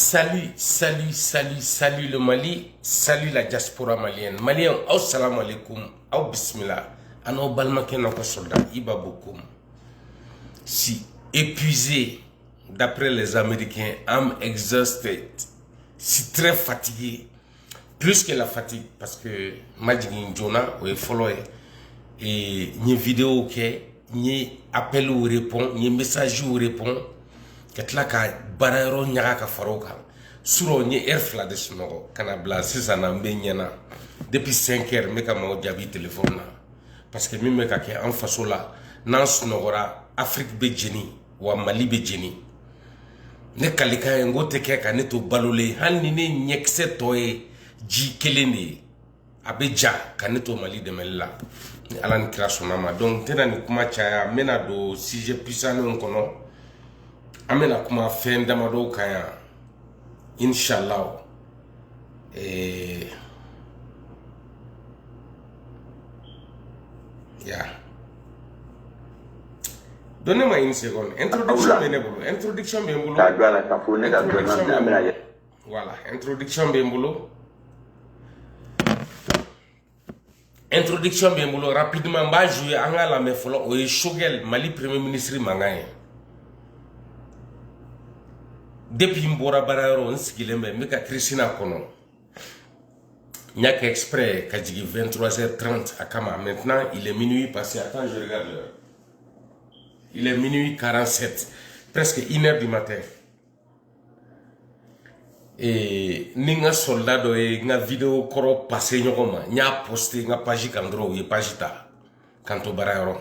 Salut le Mali, salut la diaspora malienne. Maliens, assalamu alaikum, au bismillah. Ano balmaké nako soldat, iba beaucoup. Si épuisé, d'après les Américains, I'm exhausted. Si très fatigué, plus que la fatigue, parce que Majigin Jona, ou follow et ni vidéo ok, ni appel ou répond, ni message ou répond. Ketla ka barayro nyaga ka faroka suro ni fla de sinogo kana bla sisa na mbenyana depuis 5 heures me ka ma jabi téléphone na parce que mime ka ke en fasola nan snogora Afrique be jeni wa Mali be jeni ne kalika ngote ke ka neto balole hanni ne nyekse toye ji kelene abeja ka neto Mali de mella ala ni krasona ma donc tena ni kuma chaya mena do sujet puissant on kono amena kuma fen damado kaya inshallah yeah. Donnez-moi une seconde. Introduction Benebolo. Introduction Benebolo. Voilà, introduction Benebolo. Introduction Benebolo rapidement ba jouer angala me folo o Shogel Mali Premier ministre Mangaye. Depuis Mbora Barayoro, on s'est dit que Christina Kono. Il n'y a qu'exprès qu'à 23h30 à Kama. Maintenant, il est minuit passé. Attends, je regarde l'heure. Il est minuit 47. Presque 1h du matin. Et Ninga soldat de nga vidéo koro passé nyoma. Nya posté nga page kandro ye page ta. Kanto Barayoro.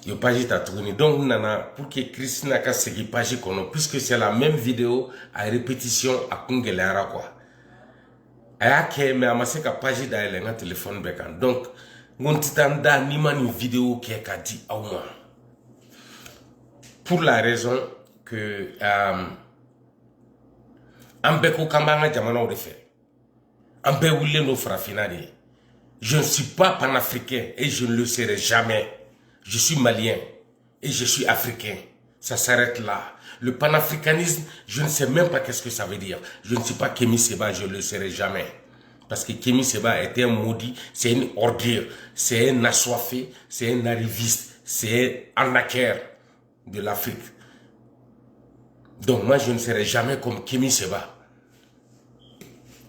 Yo page ta tourné donc nana pour que Christina ka segi page kono puisque c'est la même vidéo à répétition à kungelera quoi aya ke me amase ka page da ele nga téléphone bekan donc ngontitanda ni mani vidéo ke ka di awma pour la raison que ambeko kambanga jamana o fait ambe wulle no frafinari je ne suis pas panafricain et je ne le serai jamais. Je suis malien et je suis africain. Ça s'arrête là. Le panafricanisme, je ne sais même pas qu'est-ce que ça veut dire. Je ne suis pas Kémy Séba, je ne le serai jamais. Parce que Kémy Séba était un maudit, c'est une ordure, c'est un assoiffé, c'est un arriviste, c'est un arnaqueur de l'Afrique. Donc moi, je ne serai jamais comme Kémy Séba.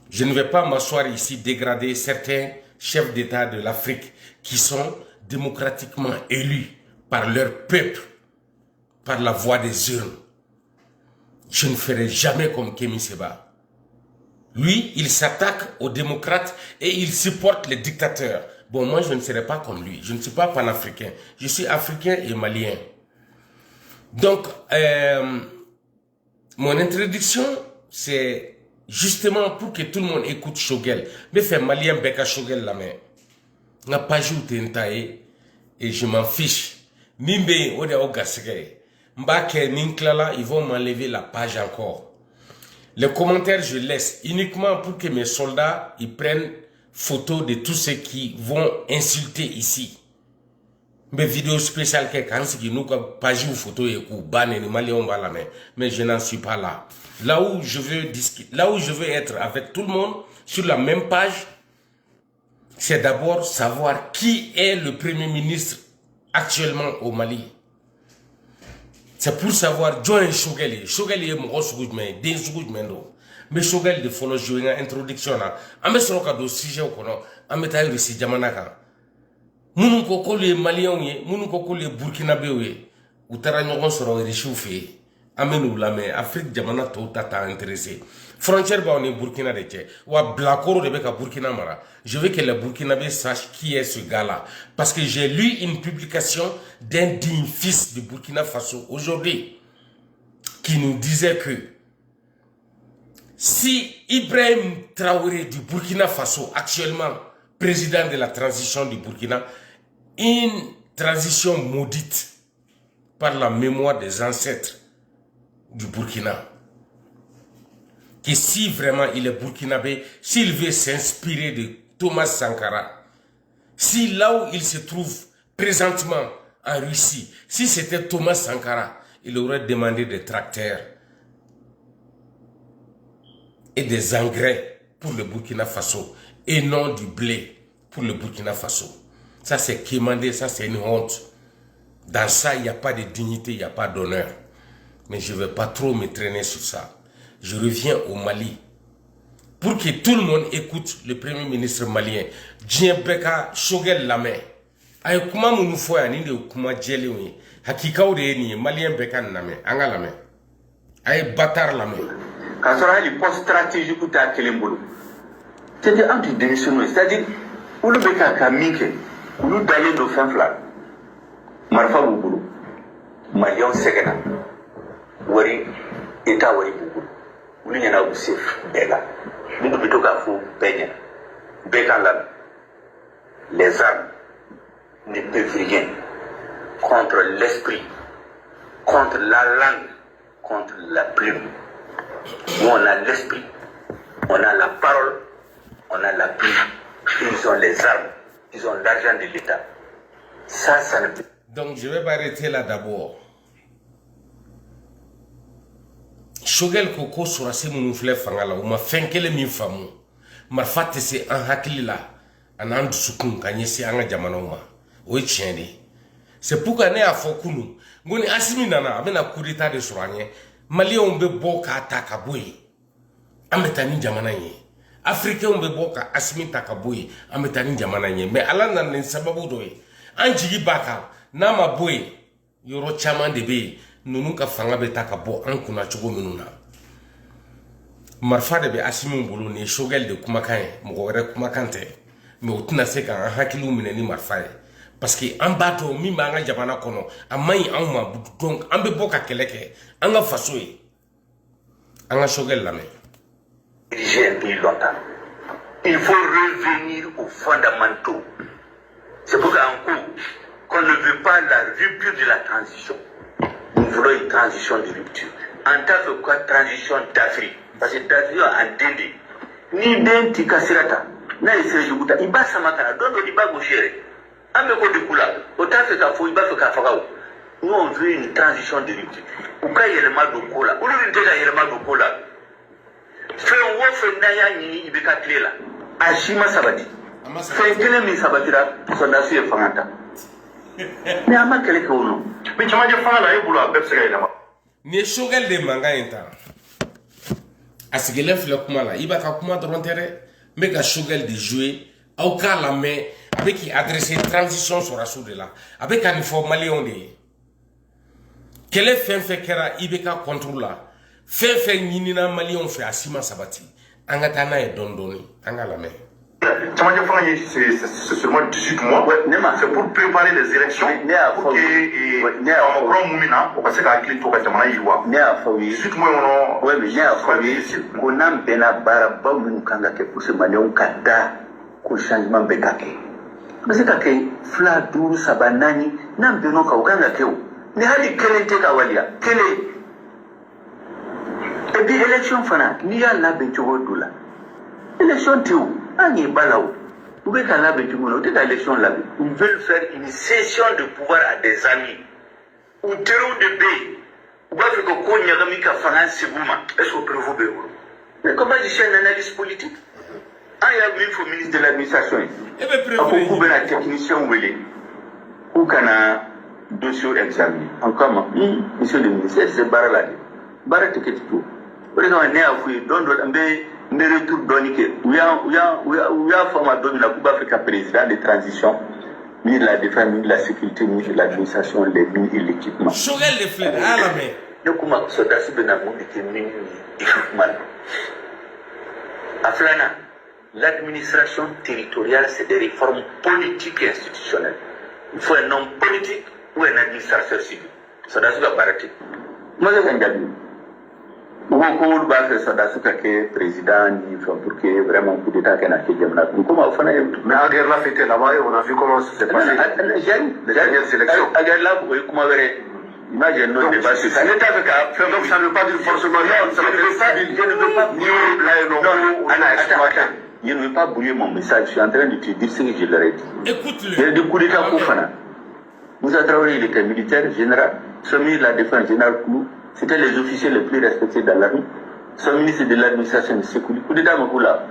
Je ne vais pas m'asseoir ici dégrader certains chefs d'État de l'Afrique qui sont démocratiquement élus par leur peuple, par la voix des urnes. Je ne ferai jamais comme Kémy Séba. Lui, il s'attaque aux démocrates et il supporte les dictateurs. Bon, moi, je ne serai pas comme lui. Je ne suis pas panafricain. Je suis africain et malien. Donc, mon introduction, c'est justement pour que tout le monde écoute Shogel. Mais fait malien beka Shogel la main. N'a pas joué et je m'en fiche. Nimbe ode o gasege. Mbake ninklala, ils vont m'enlever la page encore. Les commentaires je laisse uniquement pour que mes soldats ils prennent photo de tous ceux qui vont insulter ici. Mes vidéos spéciales que quand c'est qui nous page ou photo et ou ban et mais je n'en suis pas là. Là où je veux discuter, là où je veux être avec tout le monde sur la même page. C'est d'abord savoir qui est le Premier ministre actuellement au Mali. C'est pour savoir John Shogel. Shogel est mon mais des Sougouj-Mendo. Mais Shogel de follow jouer une introduction. On met sur le sujet au kono. On met taille ici Jamanaka. Mounou koko les Maliens, mounou koko les Burkinabé, ou Taranyon sera réchauffé. Amenou la mais Afrique Jamana tout t'a intéressé. Frontière ba on est Burkina de Tché. Ou à Blakoro de Beka Burkina Mara. Je veux que les Burkinabés sachent qui est ce gars-là. Parce que j'ai lu une publication d'un digne fils de Burkina Faso aujourd'hui. Qui nous disait que si Ibrahim Traoré du Burkina Faso, actuellement président de la transition du Burkina, une transition maudite par la mémoire des ancêtres du Burkina. Que si vraiment il est burkinabé, s'il veut s'inspirer de Thomas Sankara, si là où il se trouve présentement en Russie, si c'était Thomas Sankara, il aurait demandé des tracteurs et des engrais pour le Burkina Faso et non du blé pour le Burkina Faso. Ça, c'est quémander, ça, c'est une honte. Dans ça, il n'y a pas de dignité, il n'y a pas d'honneur. Mais je ne vais pas trop me traîner sur ça. Je reviens au Mali. Pour que tout le monde écoute le Premier ministre malien, Djiembeka Shogel Lame. Aye kuma munu foya ni de kuma jeli wi. Hakika o de ni malien beka name, anga lame. Aye batar lame. Quand on a les postes stratégiques pour ta kelembolo. C'est-à-dire anti-démissionnaire, c'est-à-dire où le beka kamike, où le d'aller nos fins flat. Marfa Boubou, Malion Segana, Wari, Eta Wari Boubou, où il y en a aussi Bega. Nous devons tout à fait peigner. Bega les armes ne peuvent rien contre l'esprit, contre la langue, contre la plume. Nous, on a l'esprit, on a la parole, on a la plume. Ils ont les armes, ils ont l'argent de l'État. Ça ne peut. Donc, je vais m'arrêter là d'abord. Shogel Koko sera si mon fleur fangala, ou ma fenkele mi famu. Ma fate se en hakilila, en andu sukun kanyesi anga jamanauma. Oui, tieni. C'est pourquoi ne a fokunu. Ngoni asimi nana, amena kurita de suranye. Mali on be boka takaboui. Ametani jamananye. Africain on be boka asimi takaboui. Ametani jamananye. Mais alanda ne sababu doye. Anjigi baka. Nama boy. Yoro chaman de be. Nunu ka fanga be takabo. Ankuna chogo minuna. Marfa de be asimi mbulu ni shogel de kumakanye. Mugore kumakante. Mais utina seka an hakilu mineni marfa. Parce que en bateau, mi manga jamana kono, a mayi en ma donc en be boka keleke, en ga faso yi, en ga shogel la main. Diriger un pays longtemps. Il faut revenir aux fondamentaux. C'est pourquoi en cours, qu'on ne veut pas la rupture de la transition. Nous voulons une transition de rupture. En tant que quoi, transition d'Afrique. Parce que d'Afrique en Dende, ni d'Inti Kasirata, na Iseji Bouta, Iba Samakana, donne Iba Gauchere. Nous on veut une transition de rupture. Ou quand il y a le mal de cola, ou le déjà il y a le mal de cola. Fait un wof naya ni ibeka klela. Ashima sabati. Fait kele mi sabati là, son dasu e fangata. Mais ama kele ko no. Mais chama je fangala e bulu abep sega ila ma. Ni shogel de manga inta. Asigele fle kuma la, ibaka kuma drontere, mega shogel de jouer, au cas la main. Avec qui adresser transition sur la soude là, avec un informé on est. Quel est fait kera ibeka contrôle là, fait n'ina mali on fait asima sabati, angatana et dondoni, angala main. C'est seulement 18 mois, c'est pour préparer les élections. Pour que grand moumina, on va se faire clé pour que tamana yiwa. 18 mois on on a bena baraba mukanga ke pour se mali on kada ko changement bekake. Mais c'est que fla duru sabanani n'ambeno ka uganga keo ni hali kelente ka walia kele et puis élection fana ni ya la bencho dula élection tiu ani balao ou be ka la bencho no te ka élection la ils veulent faire une cession de pouvoir à des amis ou terreau de bé ou ba fait ko ko nyagami ka fana siguma est-ce que prévu be mais comment je suis un analyste politique. Ah, il y a un ministre de l'administration. Il y a un technicien ou un dossier examiné. Encore, monsieur le ministre, c'est Baralade. Baralade, c'est tout. Vous avez un retour donné. Il y a un format de la Coupe Africa président de transition, ministre de la défense, ministre de la sécurité, ministre de l'administration, les mines et l'équipement. Shogel les fleurs, à la main. Donc, comment ça se fait dans le monde qui est mine et équipement? Aflana. L'administration territoriale, c'est des réformes politiques et institutionnelles. Il faut un homme politique ou un administrateur civil. Ça doit se faire. Moi, je suis un gars. Ça doit se faire président, pour que vraiment coup d'État qu'il y ait. Comment on fait? Mais à guerre là, c'était là-bas et on a vu comment ça s'est passé. Les dernières élections. À guerre là, vous voyez comment imagine notre débat sur ça. L'État veut qu'à donc ça ne veut pas dire forcément non, ça ne veut pas dire je ne veux pas je ne veux pas brouiller mon message, je suis en train de te dire ce que je leur ai dit. Écoute-le. Il y a des coups d'État Koufana. Moussa Traoré, il était militaire général. Semi, la défense générale Koulou, c'était les officiers les plus respectés dans l'armée. son ministre de l'administration de sécurité. Coup d'État Makula.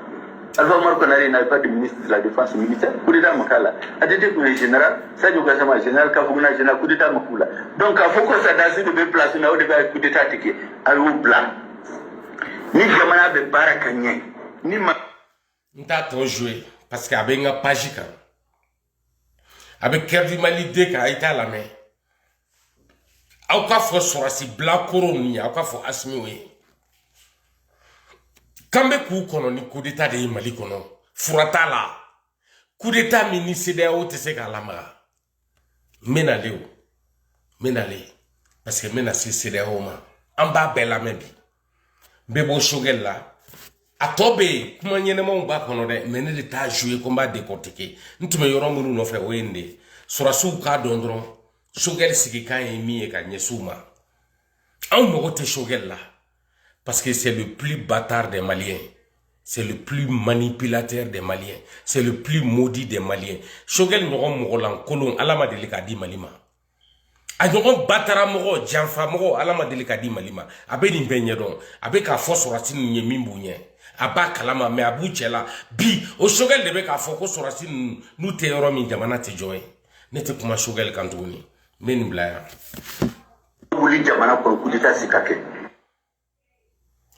Alpha Omar Konaré n'avait pas de ministre de la défense militaire. Coup d'État Makala. A été pour le général, Sadio Gassama, général Kafouna, général coup d'État Makula. Donc, il faut qu'on s'adresse de mes places, on a au coup d'État ticket. Alors, blanc. Ni Jamana de Barakanye, ni ma. N'ta trop joué, parce qu'il y avait une page. Avec Kerdi Mali de ka ita la main. Aw ka fo sorasi bla koroni, aw ka fo asmiwe. Kambe ku kono ni coup d'état de Mali kono. Furata la. Coup d'état ministre de o te se ka lama. Menale o. Menale. Parce que mena c'est de o ma. Amba bela mebi. Bebo shogel la. Atobe kuma nyenema mba kono de mene de ta jouer combat décortiquer ntume yoro munu no fe wende surasu ka dondron shogel siki kan emi e ka nyesuma an mo te shogel là parce que c'est le plus bâtard des Maliens, c'est le plus manipulateur des Maliens, c'est le plus maudit des Maliens. Shogel no mo lan kolon alama de ka di malima a ɲɔgɔn batara mɔgɔ janfa mɔgɔ ala ma deli ka di Mali ma a bɛ nin bɛɛ ɲɛdɔn a bɛ k'a fɔ sɔrɔsi ninnu ye min b'u ɲɛ a b'a kalama mais a b'u cɛ la bi o Shogel de bɛ k'a fɔ ko sɔrɔsi ninnu n'u tɛ yɔrɔ min jamana tɛ jɔ ye ne tɛ kuma Shogel kan tuguni n bɛ nin bila yan. wuli jamana kɔnɔ coup d'état se ka kɛ.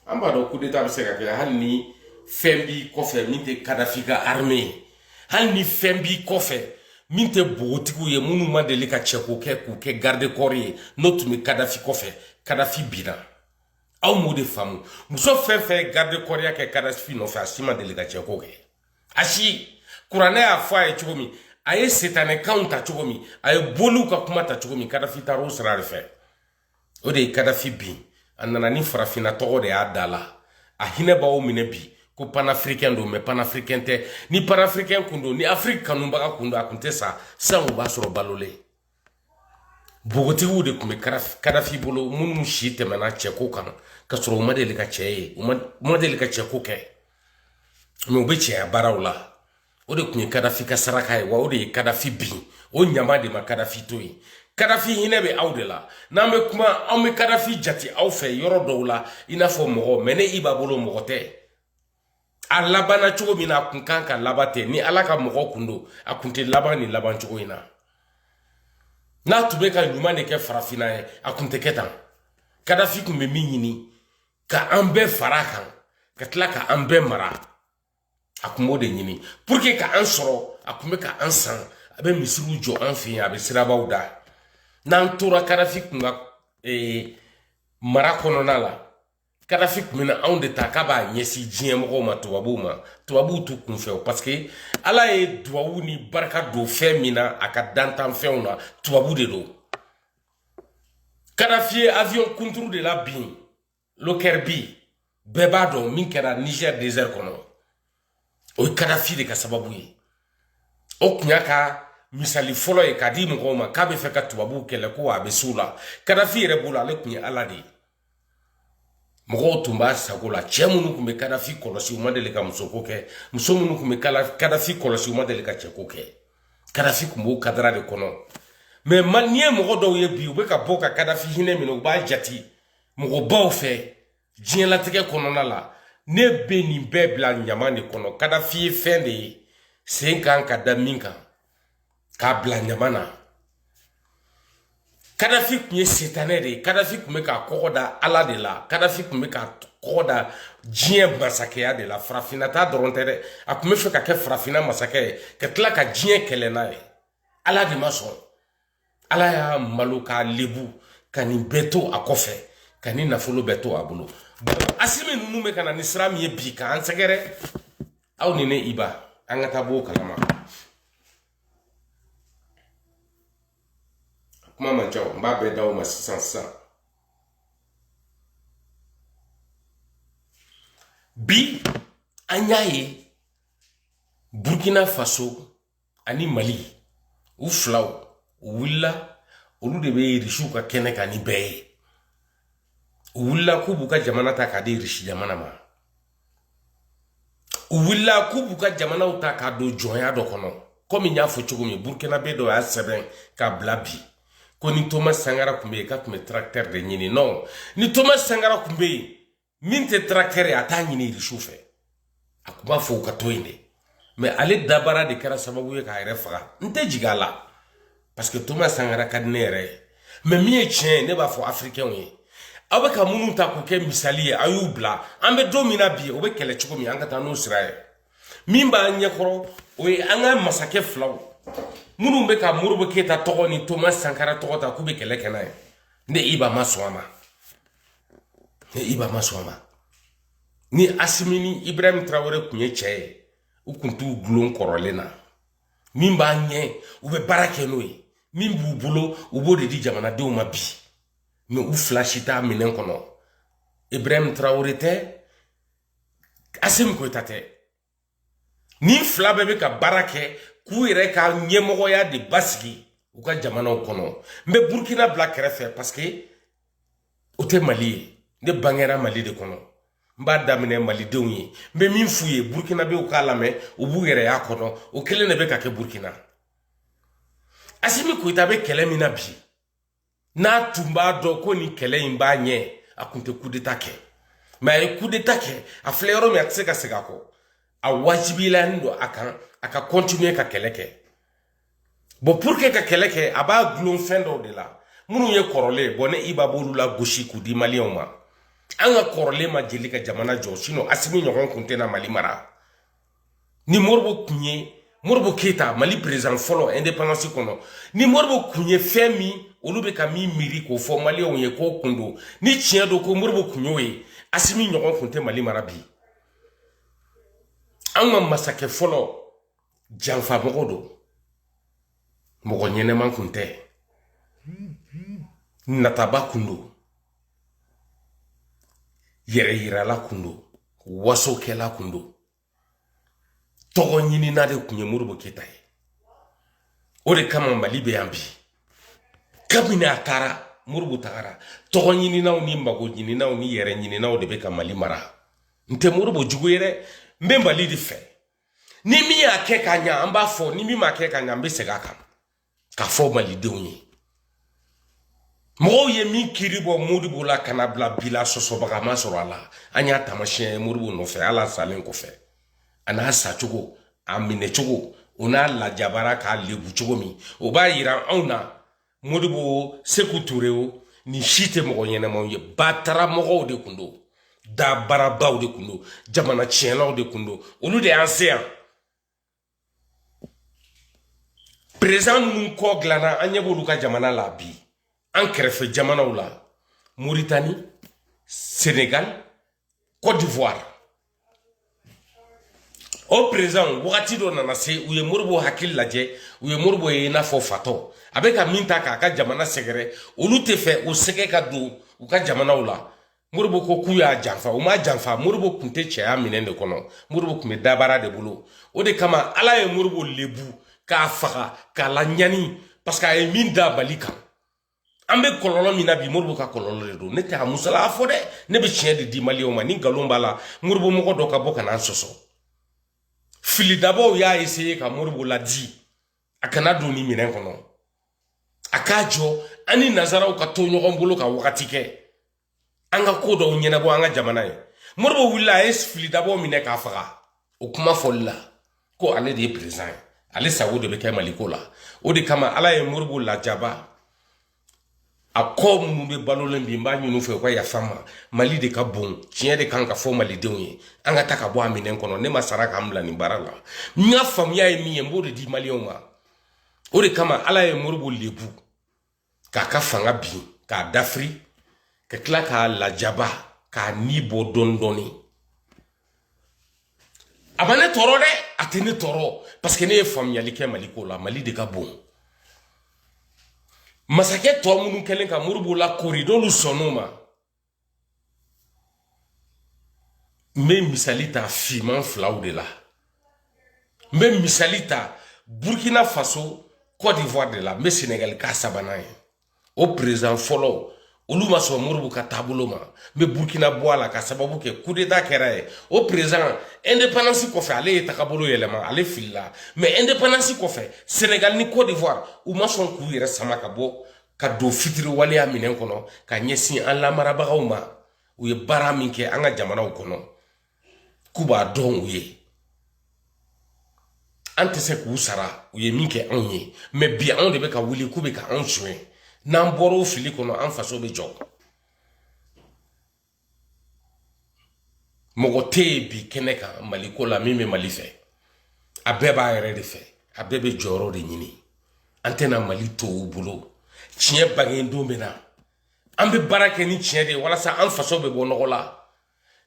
an b'a dɔn coup d'état bɛ se ka kɛ hali ni fɛn b'i kɔfɛ min tɛ Kadafi ka armée ye hali ni fɛn b'i kɔfɛ min tɛ bogotigiw ye minnu ma deli ka cɛ k'u kɛ garde corps ye n'o tun bɛ Kadafi kɔfɛ Kadafi binna aw m'o de faamu muso fɛn fɛn garde corps ya kɛ Kadafi nɔfɛ a si ma deli ka cɛ k'o kɛ a si kuranɛ y'a fɔ a ye cogo min a ye setanɛkanw ta cogo min a ye boliw ka kuma ta cogo min Kadafi taara o sira de fɛ o de ye Kadafi bin a nana ni farafinna tɔgɔ de y'a da la a hinɛ b'aw minɛ bi ko panafricain do mais panafricain tɛ ni panafricain kun do ni Afrique kanubaga kun do a kun tɛ sa san o b'a sɔrɔ balolen bogotigiw de kun bɛ Kadafi bolo minnu si tɛmɛna cɛko kan ka sɔrɔ u ma deli ka cɛ ye u ma deli ka cɛko kɛ mais u bɛ cɛya baaraw la o de kun ye Kadafi ka saraka ye wa o de ye Kadafi bin o ɲama de ma Kadafi to ye Kadafi hinɛ bɛ aw de la n'an bɛ kuma an bɛ Kadafi jate aw fɛ yɔrɔ dɔw la i n'a fɔ mɔgɔ mais ne i b'a bolo mɔgɔ tɛ a labana cogo min na a kun kan ka laban tɛ ni ala ka mɔgɔ kun do a kun tɛ laban ni laban cogo in na n'a tun bɛ ka ɲuman de kɛ farafinna ye a kun tɛ kɛ tan Kadafi kun bɛ min ɲini ka an bɛɛ fara a kan ka tila ka an bɛɛ mara a kun b'o de ɲini pour que ka an sɔrɔ a kun bɛ ka an san a bɛ misiriw jɔ an fɛ yen a bɛ sirabaw da n'an tora Kadafi kun ka mara kɔnɔna la Kadafi kun bɛna anw de ta k'a b'a ɲɛsin diɲɛ mɔgɔw ma tubabuw t'u kun fɛ parce que ala ye duwawu ni barika don fɛn min na a ka dantanfɛnw na tubabu de don Kadafi ye avion kunturu de la bin Lockerbie bɛɛ b'a dɔn min kɛra Niger désert kɔnɔ o ye Kadafi de ka sababu ye o kun y'a ka misali fɔlɔ ye k'a di mɔgɔw ma k'a bɛ fɛ ka tubabuw kɛlɛ ko a bɛ s'u la Kadafi yɛrɛ bolo ale kun ye ala de ye mɔgɔw tun b'a sago la cɛ minnu tun bɛ Kadafi kɔlɔsi u ma deli ka musoko kɛ muso minnu tun bɛ Kadafi kɔlɔsi u ma deli ka cɛko kɛ Kadafi tun b'o kadara de kɔnɔ mais n'i ye mɔgɔ dɔw ye bi u bɛ ka bɔ ka Kadafi hinɛ minɛ u b'a jate mɔgɔbaw fɛ diɲɛlatigɛ kɔnɔna la ne bɛ nin bɛɛ bila ɲama de kɔnɔ Kadafi ye fɛn de ye sen kan ka da min kan k'a bila ɲama na Kadafi kun ye setanɛ de ye Kadafi kun bɛ ka kɔgɔ da ala de la Kadafi kun bɛ ka kɔgɔ da diɲɛ masakɛya de la farafinna ta dɔrɔn tɛ dɛ a kun bɛ fɛ ka kɛ farafinna masakɛ ye ka tila ka diɲɛ kɛlɛ n'a ye ala de ma sɔn ala y'a malo k'a lebu ka nin bɛɛ to a kɔfɛ ka nin nafolo bɛɛ to a bolo Asimi ninnu bɛ ka na ni sira min ye bi k'an sɛgɛrɛ aw ni ne Iba an ka taa b'o kalama kuma man ca n b'a bɛɛ d'aw ma sisan bi an y'a ye Burkina Faso ani Mali u filaw u wulila olu de bɛ irisiw ka kɛnɛ kan ni bɛɛ ye u wulila k'u b'u ka jamana ta k'a di irisi jamana ma u wulila k'u b'u ka jamanaw ta k'a don jɔnya dɔ kɔnɔ komi n y'a fɔ cogo min Burkina bɛ dɔ y'a sɛbɛn k'a bila bi ko ni Thomas Sankara kun bɛ yen k'a kun bɛ tracteur de ɲini non ni Thomas Sankara kun bɛ yen min te tracteur a ta ɲini risu fɛ a kun b'a fɔ u ka to yen de mais ale dabara de kɛra sababu ye k'a yɛrɛ faga n tɛ jigin a la parce que Thomas Sankara ka di ne yɛrɛ ye mais min ye tiɲɛ ye ne b'a fɔ africain ye aw bɛ ka minnu ta k'o kɛ misali ye a y'u bila an bɛ don min na bi o bɛ kɛlɛ cogo min an ka taa n'o sira ye min b'a ɲɛkɔrɔ o ye an ka masakɛ filaw minnu bɛ ka Modibo Keyita tɔgɔ ni Thomas Sankara tɔgɔ ta k'u bɛ kɛlɛ kɛ n'a ye ne Iba ma sɔn a ma ne Iba ma sɔn a ma ni Asimi ni Ibrahim Traoré kun ye cɛ ye u kun t'u gulon kɔrɔlen na min b'a ɲɛ u bɛ baara kɛ n'o ye min b'u bolo u b'o de di jamanadenw ma bi mais u fila si t'a minɛn kɔnɔ Ibrahim Traoré tɛ Assimi Goïta tɛ ni fila bɛɛ bɛ ka baara kɛ k'u yɛrɛ ka ɲɛmɔgɔya de basigi u ka jamanaw kɔnɔ n bɛ Burkina bila kɛrɛfɛ parce que o tɛ Mali ye ne bangera Mali de kɔnɔ n b'a daminɛ malidenw ye n bɛ min f'u ye Burkina bɛ u k'a lamɛn u b'u yɛrɛ y'a kɔnɔ o kelen de bɛ ka kɛ Burkina Assimi Goïta bɛ kɛlɛ min na bi n'a tun b'a dɔn ko nin kɛlɛ in b'a ɲɛ a kun tɛ coup d'état kɛ mais a ye coup d'état kɛ a filɛ yɔrɔ min a tɛ se ka segin a kɔ a wajibiyalen don a kan a ka continuer ka kɛlɛ kɛ bon pour que ka kɛlɛ kɛ a b'a gulon fɛn dɔw de la minnu ye kɔrɔlen bon ne Iba b'olu la gosi k'u di maliyɛnw ma an ka kɔrɔlen ma jeli ka jamana jɔ sinon Assimi ɲɔgɔn kun tɛna Mali mara ni Modibo kun ye Modibo Keyita Mali président fɔlɔ indépendance kɔnɔ ni Modibo kun ye fɛn min olu bɛ ka min miiri k'o fɔ maliyɛnw ye k'o kun don ni tiɲɛ don ko Modibo kun y'o ye Assimi ɲɔgɔn kun tɛ Mali mara bi an ka masakɛ fɔlɔ janfa mɔgɔ don mɔgɔ ɲɛnɛman kun tɛ nataba kun don yɛrɛ yirala kun don wasokɛla kun don tɔgɔ ɲinina de kun ye Modibo Keyita ye o de kama Mali bɛ yan bi kabini a taara Modibo tagara tɔgɔ ɲininaw ni mago ɲininaw ni yɛrɛ ɲininaw de bɛ ka Mali mara n tɛ Modibo jugu ye dɛ n bɛ Mali de fɛ ni min y'a kɛ ka ɲɛ an b'a fɔ ni min m'a kɛ ka ɲɛ an bɛ segin a kan k'a fɔ malidenw ye mɔgɔw ye min kiiri bɔ Modibo la kana bila bi la sɔsɔbaga ma sɔrɔ a la an y'a taamasiyɛn ye Modibo nɔfɛ ala salen kɔfɛ a n'a sacogo a minɛcogo o n'a lajabara k'a lebu cogo min o b'a yira anw na Modibo Sékou Touré o ni si tɛ mɔgɔ ɲɛnɛmaw ye batara mɔgɔw de kun don dabarabaw de kun don jamana tiɲɛlaw de kun don olu de y'an se yan président ninnu kɔ dilanna an ɲɛ b'olu ka jamana la bi an kɛrɛfɛ jamanaw la Mauritanie Sénégal Côte d'Ivoire o président wagati dɔ nana se u ye Modibo hakili lajɛ u ye Modibo ye i n'a fɔ fatɔ a bɛ ka min ta k'a ka jamana sɛgɛrɛ olu tɛ fɛ o sɛgɛ ka don u ka jamanaw la Modibo ko k'u y'a janfa u m'a janfa Modibo kun tɛ cɛya minɛn de kɔnɔ Modibo kun bɛ dabara de bolo o de kama ala ye Modibo lebu k'a faga k'a la ɲani parce que a ye min da Mali kan an bɛ kɔlɔlɔ min na bi Modibo ka kɔlɔlɔ de don ne tɛ a musala a fɔ dɛ ne bɛ tiɲɛ de di maliyɛnw ma ni nkalon b'a la Modibo mɔgɔ dɔ ka bɔ ka n'an sɔsɔ filidabaw y'a essayer ka Modibo ladi a kana don ni minɛn kɔnɔ a k'a jɔ an ni nazaraw ka to ɲɔgɔn bolo ka wagati kɛ an ka ko dɔw ɲɛnabɔ an ka jamana ye Modibo wulila a ye filidabaw minɛ k'a faga o kuma fɔli la ko ale de ye président ye ale sago de bɛ kɛ Maliko la o de kama ala ye Modibo lajaba a kɔ minnu bɛ balolen bi n b'a ɲini u fɛ u ka yafa ma Mali de ka bon tiɲɛ de kan ka fɔ malidenw ye an ka ta ka bɔ a minɛn kɔnɔ ne ma sara k'an bila nin baara la n ka faamuya ye min ye n b'o de di maliyɛnw ma o de kama ala ye Modibo lebu k'a ka fanga bin k'a dafiri ka tila k'a lajaba k'a ni bɔ dɔɔni dɔɔni a ma ne tɔɔrɔ dɛ a tɛ ne tɔɔrɔ parce que ne ye faamuyali kɛ Maliko la Mali de ka bon masakɛ tɔ minnu kɛlen ka Modibo la kori n'olu sɔnn'o ma n bɛ misali ta fiman filaw de la n bɛ misali ta Burkina Faso Côte d'Ivoire de la n bɛ Sénégal k'a sabanan ye o président fɔlɔ olu ma sɔn Modibo ka taabolo ma n bɛ Burkina bɔ a la ka sababu kɛ coup d'état kɛra ye o président indépendance kɔfɛ ale ye tagabolo yɛlɛma ale filila mais indépendance kɔfɛ Sénégal ni Côte d'Ivoire u ma sɔn k'u yɛrɛ sama ka bɔ ka don fitiri waleya minɛn kɔnɔ ka ɲɛsin an lamarabagaw ma u ye baara min kɛ an ka jamanaw kɔnɔ k'u b'a dɔn u ye an tɛ se k'u sara u ye min kɛ anw ye mais bi anw de bɛ ka wuli k'u bɛ ka anw soɲɛ n'an bɔra o fili kɔnɔ an faso bɛ jɔ mɔgɔ tɛ yen bi kɛnɛ kan Mali ko la min bɛ Mali fɛ a bɛɛ b'a yɛrɛ de fɛ a bɛɛ bɛ jɔyɔrɔ de ɲini an tɛna Mali to u bolo tiɲɛ bange don bɛ na an bɛ baara kɛ ni tiɲɛ de ye walasa an faso bɛ bɔ nɔgɔ la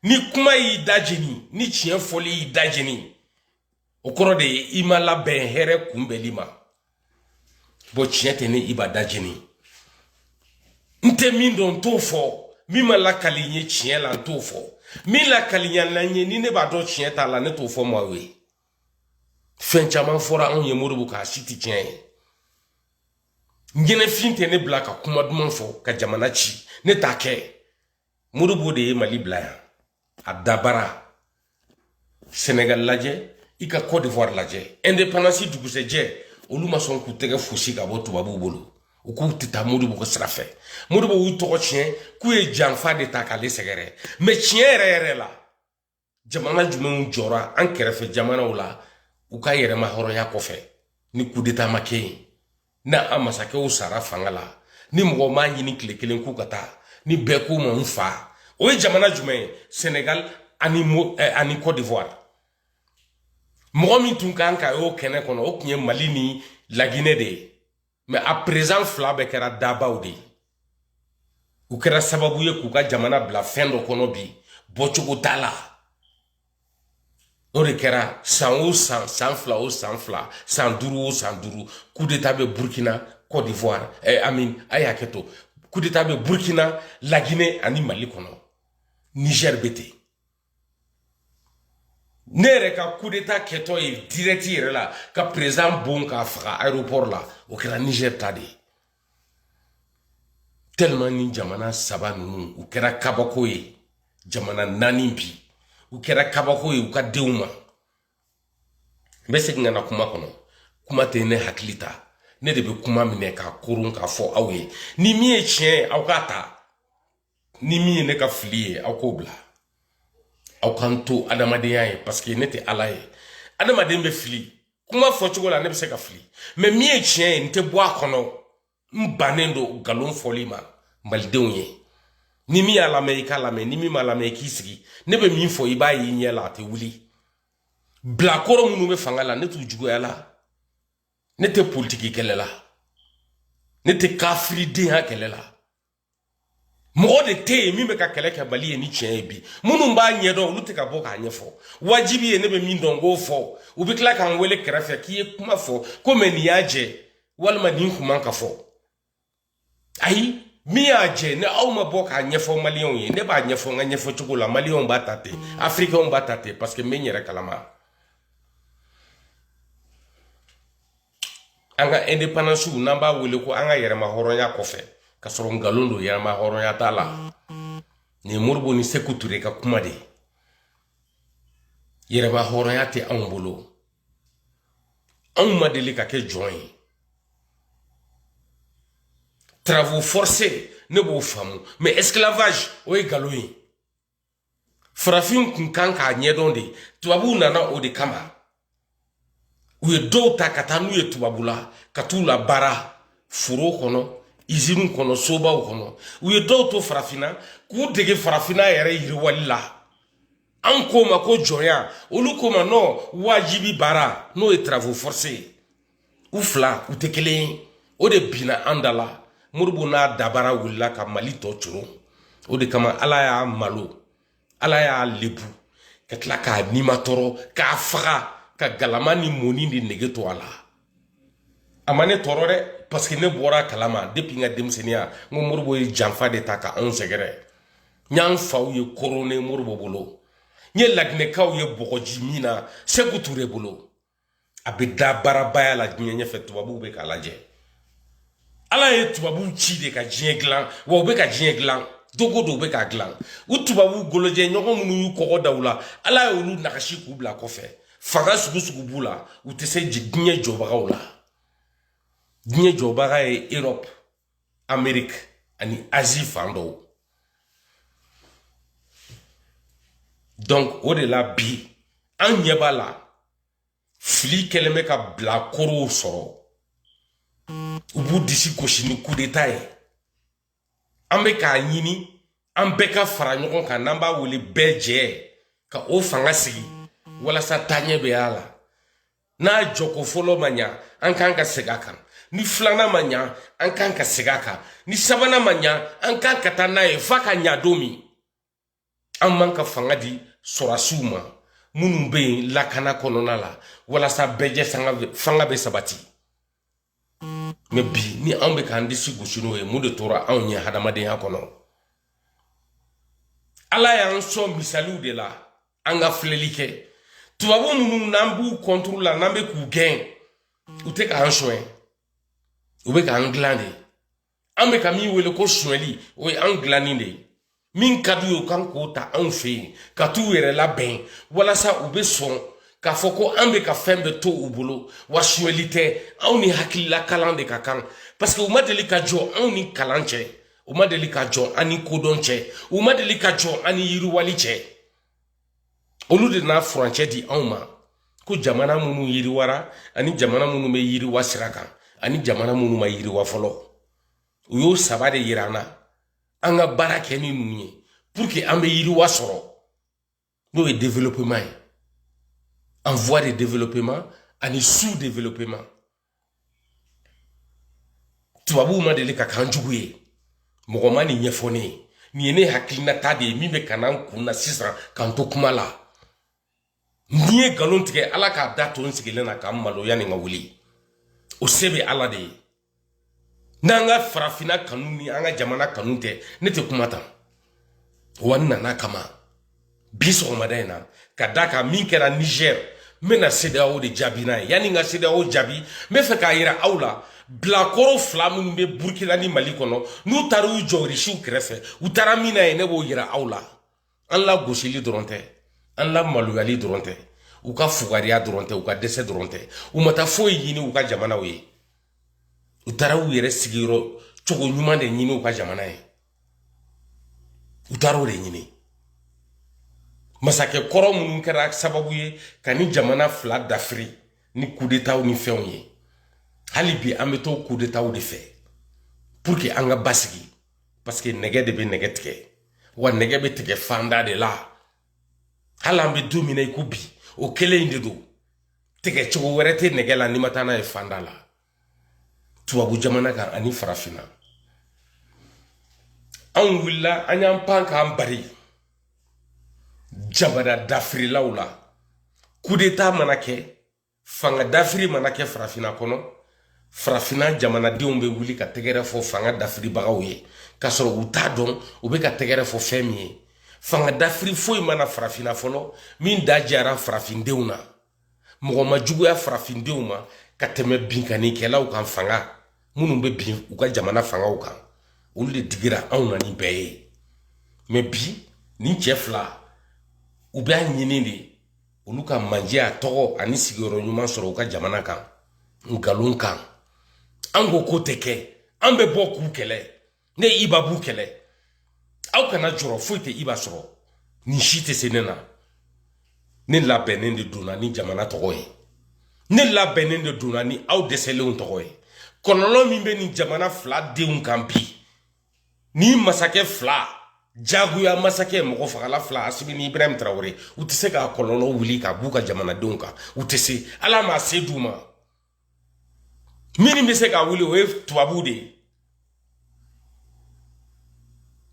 ni kuma y'i da jeni ni tiɲɛ fɔli y'i da jeni o kɔrɔ de ye i ma labɛn hɛrɛ kunbɛli ma bon tiɲɛ tɛ ne i b'a da jeni n tɛ min dɔn n t'o fɔ min ma lakali n ye tiɲɛ la n t'o fɔ min lakaliɲala n ye ni ne b'a dɔn tiɲɛ t'a la ne t'o fɔ maaw ye fɛn caman fɔra anw ye Modibo k'a si tɛ tiɲɛ ye ɲɛnɛfin tɛ ne bila ka kuma duman fɔ ka jamana ci ne t'a kɛ Modibo de ye Mali bila yan a dabara Sénégal lajɛ i ka Côte d'Ivoire lajɛ indépendance dugusɛjɛ olu ma sɔn k'u tɛgɛ fosi ka bɔ tubabuw bolo u k'u tɛ taa Modibo ka sira fɛ Modibo y'u tɔgɔ tiɲɛ k'u ye janfa de ta k'ale sɛgɛrɛ mais tiɲɛ yɛrɛ yɛrɛ la jamana jumɛnw jɔra an kɛrɛfɛ jamanaw la u ka yɛrɛma hɔrɔnya kɔfɛ ni coup d'état ma kɛ yen na an masakɛw sara fanga la ni mɔgɔ m'a ɲini tile kelen k'u ka taa ni bɛɛ k'u ma n fa o ye jamana jumɛn ye Sénégal ani Côte d'Ivoire mɔgɔ min tun kan ka y'o kɛnɛ kɔnɔ o tun ye Mali ni Laginɛ de ye mais à présent fila bɛɛ kɛra dabaw de ye u kɛra sababu ye k'u ka jamana bila fɛn dɔ kɔnɔ bi bɔcogo t'a la o de kɛra san o san san fila o san fila san duuru o san duuru coup d'état bɛ Burkina Côte d'Ivoire a y'a kɛ to coup d'état bɛ Burkina Laginɛ ani Mali kɔnɔ Niger bɛ ten ne yɛrɛ ka coup d'état kɛtɔ ye direct yɛrɛ la ka président bon k'a faga aéroport la o kɛra Niger ta de ye tellement ni jamana saba ninnu u kɛra kabako ye jamana naani bi u kɛra kabako ye u ka denw ma n bɛ segin ka na kuma kɔnɔ kuma tɛ ne hakili ta ne de bɛ kuma minɛ k'a koron k'a fɔ aw ye ni min ye tiɲɛ ye aw k'a ta ni min ye ne ka fili ye aw k'o bila aw kan to adamadenya ye parce que ne tɛ Ala ye adamaden bɛ fili kuma fɔcogo la ne bɛ se ka fili mais min ye tiɲɛ ye n tɛ bɔ a kɔnɔ n bannen don nkalon fɔli ma malidenw ye ni min y'a lamɛn i k'a lamɛn ni min m'a lamɛn i k'i sigi ne bɛ min fɔ i b'a ye i ɲɛ la a tɛ wuli bilakɔrɔ minnu bɛ fanga la ne t'u juguya la ne tɛ politiki kɛlɛ la ne tɛ kafiriden kɛlɛ la mɔgɔ de tɛ yen min bɛ ka kɛlɛ kɛ Mali ye ni tiɲɛ ye bi minnu b'a ɲɛdɔn olu tɛ ka bɔ k'a ɲɛfɔ wajibi ye ne bɛ min dɔn k'o fɔ u bɛ tila k'an wele kɛrɛfɛ k'i ye kuma fɔ ko mais nin y'a jɛ walima nin kun man ka fɔ ayi min y'a jɛ ne aw ma bɔ k'a ɲɛfɔ maliyɛnw ye ne b'a ɲɛfɔ n ka ɲɛfɔcogo la maliyɛnw b'a ta ten africains b'a ta ten parce que n bɛ n yɛrɛ kalama an ka indépendance n'an b'a wele ko an ka yɛrɛma hɔrɔnya kɔfɛ ka sɔrɔ nkalon don yɛrɛma hɔrɔnya t'a la nin ye Modibo ni Sékou Touré ka kuma de ye yɛrɛma hɔrɔnya tɛ anw bolo anw ma deli ka kɛ jɔn ye travaux forcés ne b'o faamu mais esclavage o ye nkalon ye farafin kun kan k'a ɲɛdɔn de tubabuw nana o de kama u ye dɔw ta ka taa n'u ye tubabu la ka t'u la baara foro kɔnɔ usine kɔnɔ sobaw kɔnɔ u ye dɔw to farafinna k'u dege farafinna yɛrɛ yiriwali la an k'o ma ko jɔnya olu k'o ma non wajibi baara n'o ye travaux forcés u fila u tɛ kelen ye o de binna an da la Modibo n'a dabara wulila ka Mali tɔ coro o de kama Ala y'a malo Ala y'a lebu ka tila k'a nimatɔrɔ k'a faga ka galama ni mɔni de nege to a la a ma ne tɔɔrɔ dɛ parce que ne bɔra kalama depuis n ka denmisɛnniya n ko Modibo ye janfa de ta ka anw sɛgɛrɛ n y'an faw ye korone Modibo bolo n ye Laginɛkaw ye bɔgɔji min na Sékou Touré bolo a bɛ da baarabaya la diɲɛ ɲɛfɛ tubabuw bɛ k'a lajɛ Ala ye tubabuw ci de ka diɲɛ dilan wa u bɛ ka diɲɛ dilan dogo do u bɛ k'a dilan u tubabuw golojɛ ɲɔgɔn minnu y'u kɔgɔ da u la Ala ye olu nagasi k'u bila kɔfɛ fanga sugu sugu b'u la u tɛ se diɲɛ jɔbagaw la diɲɛ jɔbaga ye Europe Amérique ani Asie fan dɔw donc o de la bi an ɲɛ b'a la fili kɛlen bɛ ka bila korow sɔrɔ u b'u disi gosi ni coup d'état ye an bɛ k'a ɲini an bɛɛ ka fara ɲɔgɔn kan n'an b'a wele bɛɛ jɛ ka o fanga sigi walasa taaɲɛ bɛ y'a la n'a jɔko fɔlɔ ma ɲa an kan ka segin a kan ni filanan ma ɲa an kan ka segin a kan ni sabanan ma ɲa an kan ka taa n'a ye f'a ka ɲa don min an man ka fanga di sɔrɔsiw ma minnu bɛ yen lakana kɔnɔna la walasa bɛɛ jɛ fanga bɛ sabati mais bi ni an bɛ k'an disi gosi n'o ye mun de tora anw ɲɛ hadamadenya kɔnɔ ala y'an sɔn misaliw de la an ka filɛli kɛ tubabu minnu n'an b'u contre la n'an bɛ k'u gɛn u tɛ k'an sɔn u bɛ k'an dilan de an bɛ ka min wele ko sɔnli o ye an dilanni de ye min ka d'u ye u kan k'o ta anw fɛ yen ka t'u yɛrɛ labɛn walasa u bɛ sɔn k'a fɔ ko an bɛ ka fɛn bɛɛ to u bolo wa sɔnli tɛ anw ni hakilila kalan de ka kan parce que u ma deli ka jɔ anw ni kalan cɛ u ma deli ka jɔ an ni kodɔn cɛ u ma deli ka jɔ an ni yiriwali cɛ olu de n'a furancɛ di anw ma ko jamana minnu yiriwara ani jamana minnu bɛ yiriwa sira kan ani jamana minnu ma yiriwa fɔlɔ u y'o saba de yira an na an ka baara kɛ ni ninnu ye pour que an bɛ yiriwa sɔrɔ n'o ye développement ye en voie de développement ani sous-développement tubabuw ma deli ka kan jugu ye mɔgɔ ma nin ɲɛfɔ ne ye nin ye ne hakilinata de ye min bɛ ka na n kun na sisan k'an to kuma la n'i ye nkalon tigɛ ala k'a da to n sigilen na k'an maloya nin ka wuli o se bɛ ala de ye n'an ka farafinna kanu ni an ka jamana kanu tɛ ne tɛ kuma tan wa n nana kama bi sɔgɔmada in na ka da kan min kɛra Niger n bɛna CEDEAO de jaabi n'a ye yanni n ka CEDEAO jaabi n bɛ fɛ k'a yira aw la bilakoro fila minnu bɛ Burkina ni Mali kɔnɔ n'u taara u jɔ Irisiw kɛrɛfɛ u taara min na ye ne b'o yira aw la an lagosili dɔrɔn tɛ an la maloyali dɔrɔn tɛ u ka fugariya dɔrɔn tɛ u ka dɛsɛ dɔrɔn tɛ u ma taa foyi ɲini u ka jamanaw ye u taara u yɛrɛ sigiyɔrɔ cogo ɲuman de ɲini u ka jamana ye u taara o de ɲini masakɛ kɔrɔ minnu kɛra sababu ye ka ni jamana fila dafiri ni coup d'état ni fɛnw ye hali bi an bɛ to coup d'état de fɛ pour que an ka basigi parce que nɛgɛ de bɛ nɛgɛ tigɛ wa nɛgɛ bɛ tigɛ fanda de la hali an bɛ don min na i ko bi o kelen in de don tigɛ cogo wɛrɛ tɛ nɛgɛ la ni ma taa n'a ye fanda la tubabu jamana kan ani farafinna anw wulila an y'an pan k'an bari jamana dafirilaw la coup d'état mana kɛ fanga dafiri mana kɛ farafinna kɔnɔ farafinna jamanadenw bɛ wuli ka tɛgɛrɛ fɔ fanga dafiribagaw ye k'a sɔrɔ u t'a dɔn u bɛ ka tɛgɛrɛ fɔ fɛn min ye fanga dafiri foyi mana farafinna fɔlɔ min da jara farafindenw na mɔgɔ ma juguya farafindenw ma ka tɛmɛ binkanikɛlaw kan fanga minnu bɛ bin u ka jamana fangaw kan olu de digira anw na ni bɛɛ ye mais bi ni cɛ fila u b'a ɲini de olu ka manjɛ tɔgɔ ani sigiyɔrɔ ɲuman sɔrɔ u ka jamana kan nkalon kan an ko ko tɛ kɛ an bɛ bɔ k'u kɛlɛ ne iba b'u kɛlɛ aw kana jɔrɔ foyi tɛ iba sɔrɔ nin si tɛ se ne na ne labɛnnen de donna ni jamana tɔgɔ ye ne labɛnnen de donna ni aw dɛsɛlenw tɔgɔ ye kɔlɔlɔ min bɛ nin jamana fila denw kan bi ni masakɛ fila jagoya masakɛ mɔgɔ fagala fila Asimi ni Ibrahim Traoré u tɛ se k'a kɔlɔlɔ wuli ka b'u ka jamanadenw kan u tɛ se ala ma se d'u ma min bɛ se k'a wuli o ye tubabuw de ye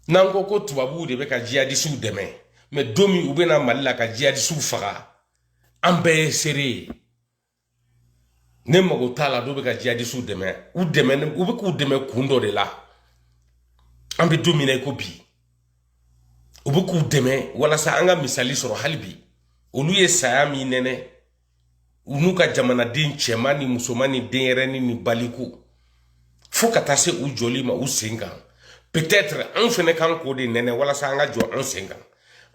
n'an ko tubabuw de bɛ ka jihadisiw dɛmɛ mais don min u bɛna Mali la ka jihadisiw faga an bɛɛ ye seere ye ne mago t'a la dɔw bɛ ka jihadisiw dɛmɛ u bɛ k'u dɛmɛ kun dɔ de la an bɛ don min na i ko bi u bɛ k'u dɛmɛ walasa an ka misali sɔrɔ hali bi olu ye saya min nɛnɛ u n'u ka jamanaden cɛman ni musoman ni denyɛrɛnin ni baliku fo ka taa se u jɔli ma u sen kan peut-être anw fɛnɛ kan k'o de nɛnɛ walasa an ka jɔ an sen kan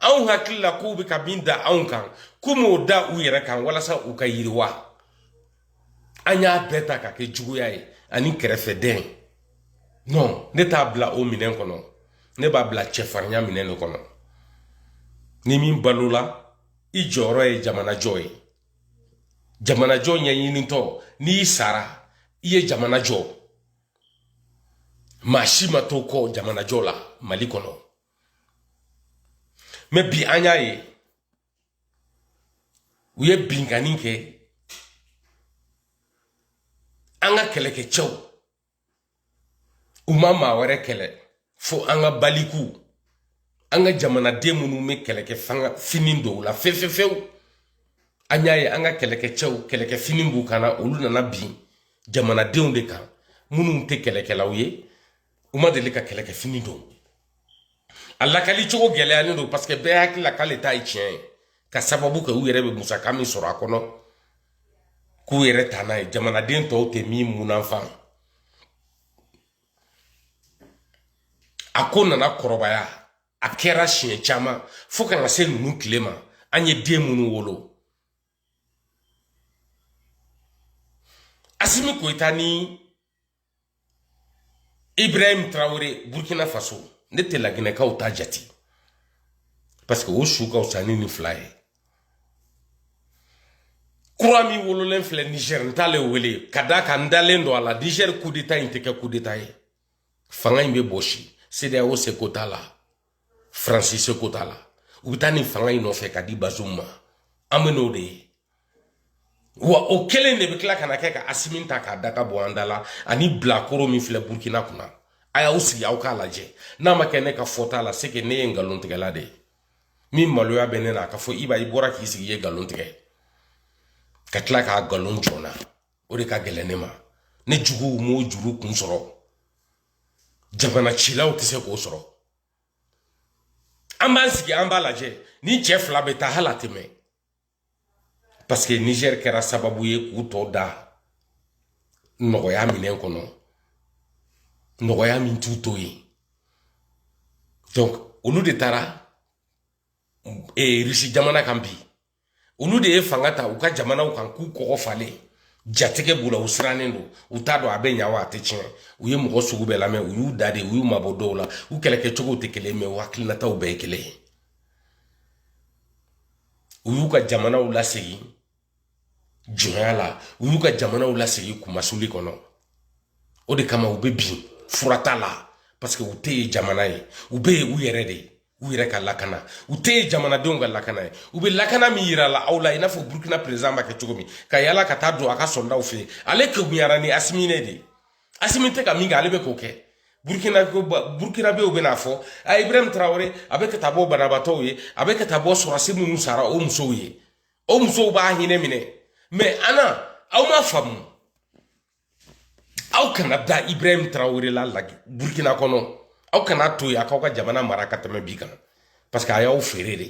anw hakili la k'u bɛ ka min da anw kan k'u m'o da u yɛrɛ kan walasa u ka yiriwa an y'a bɛɛ ta ka kɛ juguya ye ani kɛrɛfɛdɛn non ne t'a bila o minɛn kɔnɔ ne b'a bila cɛfarinya minɛn de kɔnɔ ni min balola i jɔyɔrɔ ye jamanajɔ ye jamanajɔ ɲɛɲinitɔ n'i sara i ye jamanajɔ maa si ma to kɔ jamanajɔ la Mali kɔnɔ mais bi an y'a ye u ye binkani kɛ an ka kɛlɛkɛcɛw u ma maa wɛrɛ kɛlɛ fo an ka baliku an ka jamanaden minnu bɛ kɛlɛkɛ fini dɔw la fefefew an y'a ye an ka kɛlɛkɛcɛw kɛlɛkɛ fini b'u kan na olu nana bin jamanadenw de kan minnu tɛ kɛlɛkɛlaw ye u ma deli ka kɛlɛkɛ fini don a lakali cogo gɛlɛyalen don parce que bɛɛ hakili la k'ale ta ye tiɲɛ ye ka sababu kɛ u yɛrɛ bɛ musaka min sɔrɔ a kɔnɔ k'u yɛrɛ ta n'a ye jamanaden tɔw tɛ min munafan a ko nana kɔrɔbaya a kɛra siɲɛ caman fo ka na se ninnu tile ma an ye den minnu wolo Assimi Goïta ni Ibrahim Traoré Burkina Faso ne tɛ laginɛkaw ta jati parce que o su ka fisa ni fila ye kura min wololen filɛ Niger n t'ale wele ka da kan n dalen don a la Niger coup d'état in tɛ kɛ coup d'état ye fanga in bɛ bɔsi CEDEAO seko t'a la Fransi seko t'a la u bɛ taa nin fanga in nɔfɛ ka di Bazoum ma an bɛ n'o de ye wa o kelen de bɛ tila ka na kɛ ka Assimi ta k'a da ka bɔ an da la ani bilakoro min filɛ Burkina kunna a y'aw sigi aw k'a lajɛ n'a ma kɛ ne ka fɔta la c'est que ne ye nkalontigɛla de ye min maloya bɛ ne na ka fɔ i bɔra k'i sigi i ye nkalon tigɛ ka tila k'a nkalon jɔna o de ka gɛlɛn ne ma ne juguw m'o juru kun sɔrɔ jamana cilaw tɛ se k'o sɔrɔ an b'an sigi an b'a lajɛ ni cɛ fila bɛ taa hali a tɛmɛ parce que Niger kɛra sababu ye k'u tɔ da nɔgɔya minɛn kɔnɔ nɔgɔya min t'u to yen donc olu de taara Russie jamana kan bi olu de ye fanga ta u ka jamanaw kan k'u kɔgɔ falen jatigɛ b'u la u sirannen don u t'a dɔn a bɛ ɲa wa a tɛ tiɲɛ u ye mɔgɔ sugu bɛɛ lamɛn u y'u da de u y'u mabɔ dɔw la u kɛlɛkɛcogow tɛ kelen mais u hakilinataw bɛɛ ye kelen ye u y'u ka jamanaw lasegin jɔnya la u y'u ka jamanaw lasegin kumasuli kɔnɔ o de kama u bɛ bin furata la parce que u tɛ ye jamana ye u bɛ ye u yɛrɛ de ye u yɛrɛ ka lakana u tɛ ye jamanadenw ka lakana ye u bɛ lakana min yira la aw la i n'a fɔ Burkina président b'a kɛ cogo min ka yala ka taa don a ka soldaw fɛ yen ale kegunyara ni Assimi ne de ye Assimi tɛ ka min kɛ ale bɛ k'o kɛ Burkinabéw bɛ n'a fɔ a Ibrahim Traoré a bɛ ka taa bɔ banabaatɔw ye a bɛ ka taa bɔ sɔrɔdasi minnu sara o musow ye o musow b'a hinɛ minɛ mais ana aw ma faamu aw kana da Ibrahim Traoré la Burkina kɔnɔ aw kana to yen a k'aw ka jamana mara ka tɛmɛ bi kan parce que a y'aw feere de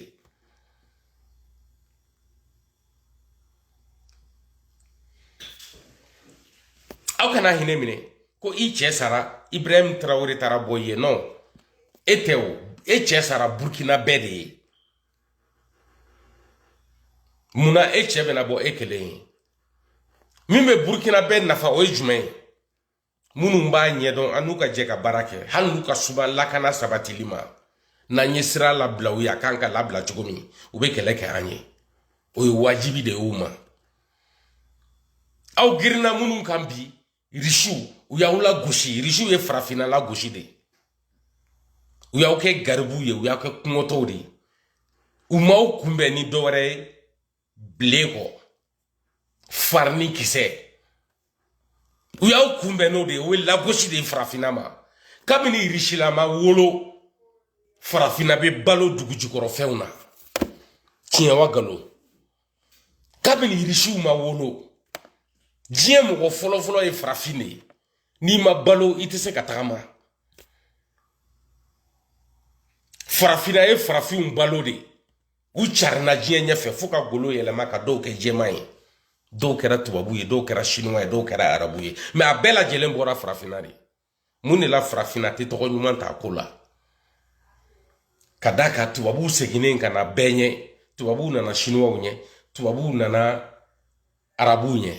aw kana hinɛ minɛ ko i cɛ sara Ibrahim Traoré taara bɔ yen non e tɛ o e cɛ sara Burkina bɛɛ de ye munna e cɛ bɛna bɔ e kelen ye min bɛ Burkina bɛɛ nafa o ye jumɛn ye minnu b'a ɲɛdɔn an n'u ka jɛ ka baara kɛ hali n'u ka suba lakana sabatili ma n'an ye sira labila u ye a kan ka labila cogo min u bɛ kɛlɛ kɛ an ye o ye wajibi de ye u ma aw girinna minnu kan bi risiw u y'aw lagosi risiw ye farafinna lagosi de u y'aw kɛ garibuw ye u y'aw kɛ kungɔtɔw de u m'aw kunbɛn ni dɔwɛrɛ ye bilen kɔ fari ni kisɛ u y'aw kunbɛn n'o de ye o ye lagosi de ye farafinna ma kabini risilama wolo farafinna bɛ balo dugu jukɔrɔ fɛnw na tiɲɛ wa nkalon kabini risiw ma wolo diɲɛ mɔgɔ fɔlɔfɔlɔ ye farafin de ye n'i ma balo i tɛ se ka tagama farafinna ye farafinw balo de u carina diɲɛ ɲɛfɛ fo ka golo yɛlɛma ka dɔw kɛ jɛman ye dɔw kɛra tubabu ye dɔw kɛra chinois ye dɔw kɛra arabu ye mais a bɛɛ lajɛlen bɔra farafinna de mun de la farafinna tɛ tɔgɔ ɲuman ta ko la ka da ka tubabuw seginnen ka na bɛɛ ɲɛ tubabuw nana chinois ɲɛ tubabuw nana arabuw ɲɛ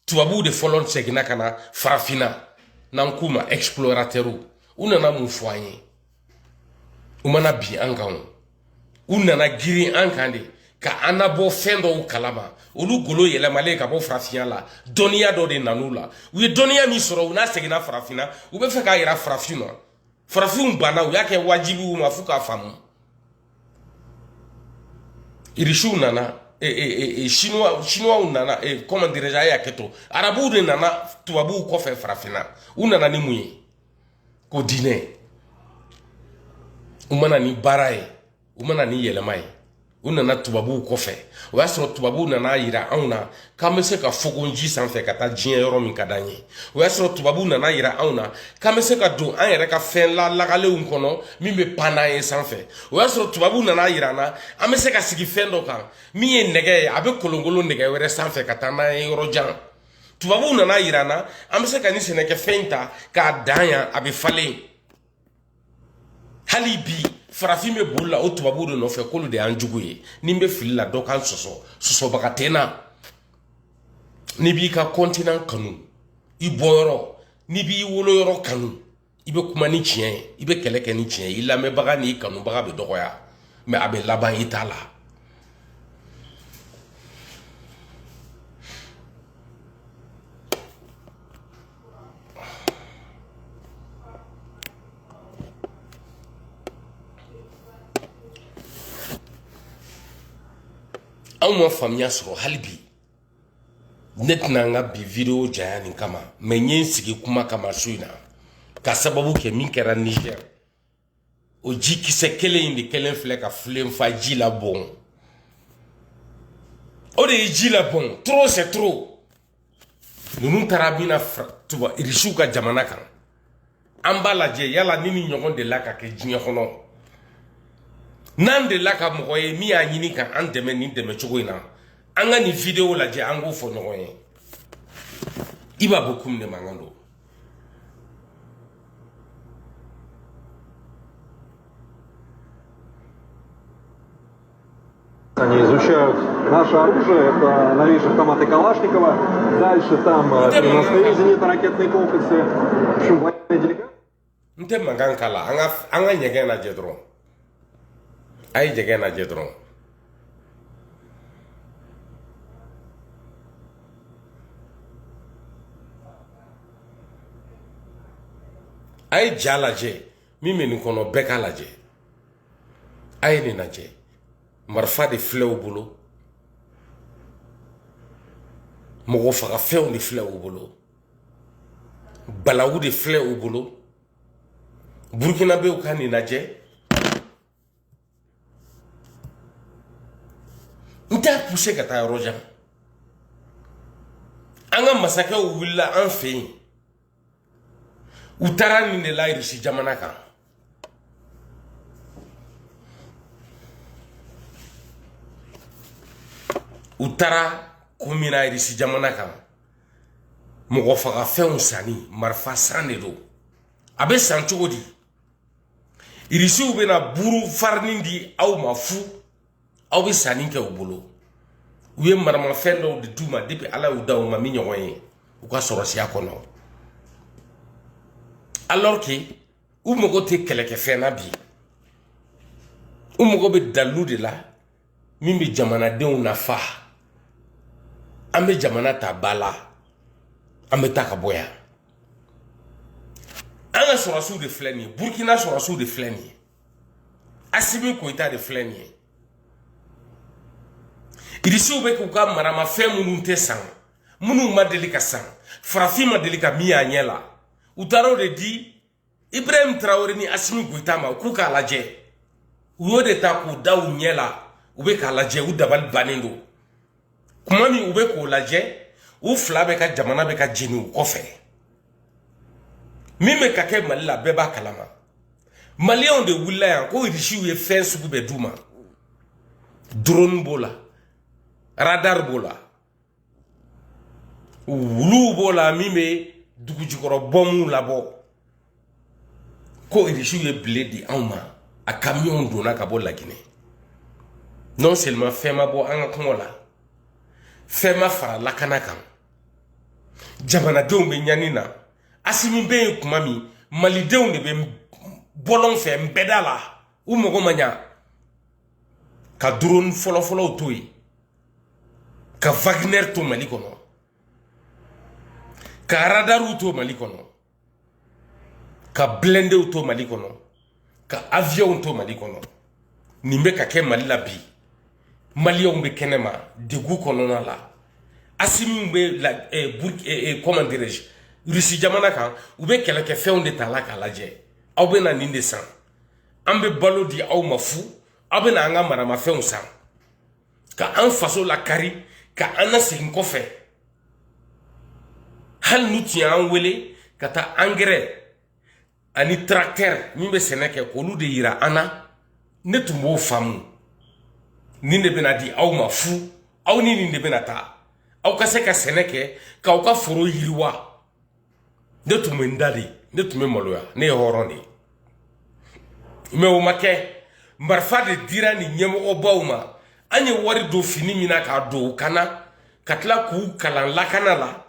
tubabuw de fɔlɔ seginna ka na farafinna n'an k'u ma explorateur u nana mun fɔ an ye u mana bin an kan u nana girin an kan de ka anabo fɛn dɔw kalama olu golo yɛlɛmalen ka bɔ farafinya la dɔnniya dɔ de nan'u la u ye dɔnniya min sɔrɔ u n'a seginna farafina u bɛ fɛ k'a yira farafin na farafinw banna u y'a kɛ wajibi u ma fo k'a faamu irisiw nana chinois nana comment dirais-je a y'a kɛ to arabuw de nana tubabuw kɔfɛ farafina u nana ni mun ye ko diinɛ u mana ni baara ye u mana ni yɛlɛma ye u nana tubabuw kɔfɛ o y'a sɔrɔ tubabuw nana yira anw na k'an bɛ se ka fogon ji sanfɛ ka taa diɲɛ yɔrɔ min ka d'an ye o y'a sɔrɔ tubabuw nana yira anw na k'an bɛ se ka don an yɛrɛ ka fɛn lagalenw kɔnɔ min bɛ pan n'an ye sanfɛ o y'a sɔrɔ tubabuw nana yira an na an bɛ se ka sigi fɛn dɔ kan min ye nɛgɛ ye a bɛ kolonkolon nɛgɛ wɛrɛ sanfɛ ka taa n'an ye yɔrɔ jan tubabuw nana yira an na an bɛ se ka ni sɛnɛkɛfɛn ta k'a dan yan a bɛ falen hali bi farafin bɛ boli la o tubabuw de nɔfɛ k'olu de y'an jugu ye ni n bɛ fili la dɔ kan sɔsɔbaga tɛ n na n'i b'i ka kɔntinan kanu i bɔyɔrɔ n'i b'i woloyɔrɔ kanu i bɛ kuma ni tiɲɛ ye i bɛ kɛlɛ kɛ ni tiɲɛ ye i lamɛnbaga n'i kanubaga bɛ dɔgɔya mɛ a bɛ laban i t'a la anw ma faamuya sɔrɔ hali bi ne tɛna n ka bi video janya nin kama mɛ n ye n sigi kuma kama su in na ka sababu kɛ min kɛra Niger o jikisɛ kelen in de kelen filɛ ka filen fa ji la bɔn o de ye ji la bɔn trop c'est trop ninnu taara mina irisiw ka jamana kan an b'a lajɛ yala ni ni ɲɔgɔn de la ka kɛ diɲɛ kɔnɔ n'an de la ka mɔgɔ ye min y'a ɲini ka an dɛmɛ nin dɛmɛ cogo in na an ka nin video lajɛ an k'o fɔ ɲɔgɔn ye i b'a bɔ kum de mankan don Они изучают наше оружие, это новейшие автоматы Калашникова, дальше там переносные зенитно-ракетные комплексы, в общем, военная делегация. Нте манgan kala an ka ɲɛgɛn lajɛ dɔrɔn a ye ɲɛgɛn lajɛ dɔrɔn a ye ja lajɛ min bɛ nin kɔnɔ bɛɛ k'a lajɛ a ye nin lajɛ marifa de filɛ u bolo mɔgɔ faga fɛnw de filɛ u bolo balawu de filɛ u bolo burkinabéw ka nin lajɛ n t'a poussé ka taa yɔrɔ jan an ka masakɛw wulila an fɛ yen u taara nin de la irisi jamana kan u taara ko min na irisi jamana kan mɔgɔ faga fɛnw sanni marifa san de don a bɛ san cogo di irisiw bɛna buru farinin di aw ma fu aw bɛ sanni kɛ u bolo u ye maramafɛn dɔw de d'u ma depuis ala y'u da u ma min ɲɔgɔn ye u ka sɔrɔsiya kɔnɔ alors que u mago tɛ kɛlɛkɛfɛn na bi u mago bɛ dalilu de la min bɛ jamanadenw nafa an bɛ jamana ta ba la an bɛ taa ka bɔ yan an ka sɔrɔsiw de filɛ nin ye burkina sɔrɔsiw de filɛ nin ye asimi koyita de filɛ nin ye irisiw bɛ k'u ka maramafɛn minnu tɛ san minnu ma deli ka san farafin ma deli ka min y'a ɲɛ la u taara o de di Ibrahim Traoré ni Asimi Goïta ma k'u k'a lajɛ u y'o de ta k'u da u ɲɛ la u bɛ k'a lajɛ u dabali bannen don kuma min u bɛ k'o lajɛ u fila bɛ ka jamana bɛ ka jeni u kɔfɛ min bɛ ka kɛ Mali la bɛɛ b'a kalama maliyɛnw de wulila yan ko irisiw ye fɛn sugu bɛɛ d'u ma drone b'o la radar b'o la wuluw b'o la min bɛ dugujukɔrɔ bɔnmu labɔ ko irisiw ye bile di anw ma a kamiyɔnw donna ka bɔ Laginɛ non seulement fɛn ma bɔ an ka kɔngɔ la fɛn ma fara lakana kan jamanadenw bɛ ɲani na Asimi bɛ yen kuma min malidenw de bɛ bɔlɔn fɛ nbɛda la u mago ma ɲa ka drone folo to yi ka Wagner to Mali kono ka radar to Mali kono ka blende to Mali kono ka avion to Mali kono ni me ka ke Mali la bi Mali on be kenema degu kono na la asimi be la comment dirais-je Russie jamana kan ou be kele ke fe on de tala ka laje aw be na ninde san ambe balo di aw mafu aw be na nga mara ma fe on san ka an faso la kari ka ana segin kofe hal nu ti an wele kata engrais ani tracteur mi be seneke ko lu de yira ana ne tumbo famu ni ne bena di aw mafu aw ni ne bena ta aw ka se ka seneke ka aw ka foro yiriwa ne tumbe ndadi ne tumbe maloya ne horoni me o make mbarfa de dira ni nyemo obawma anye wari do fini mina ka do kana katla ku kalan lakana la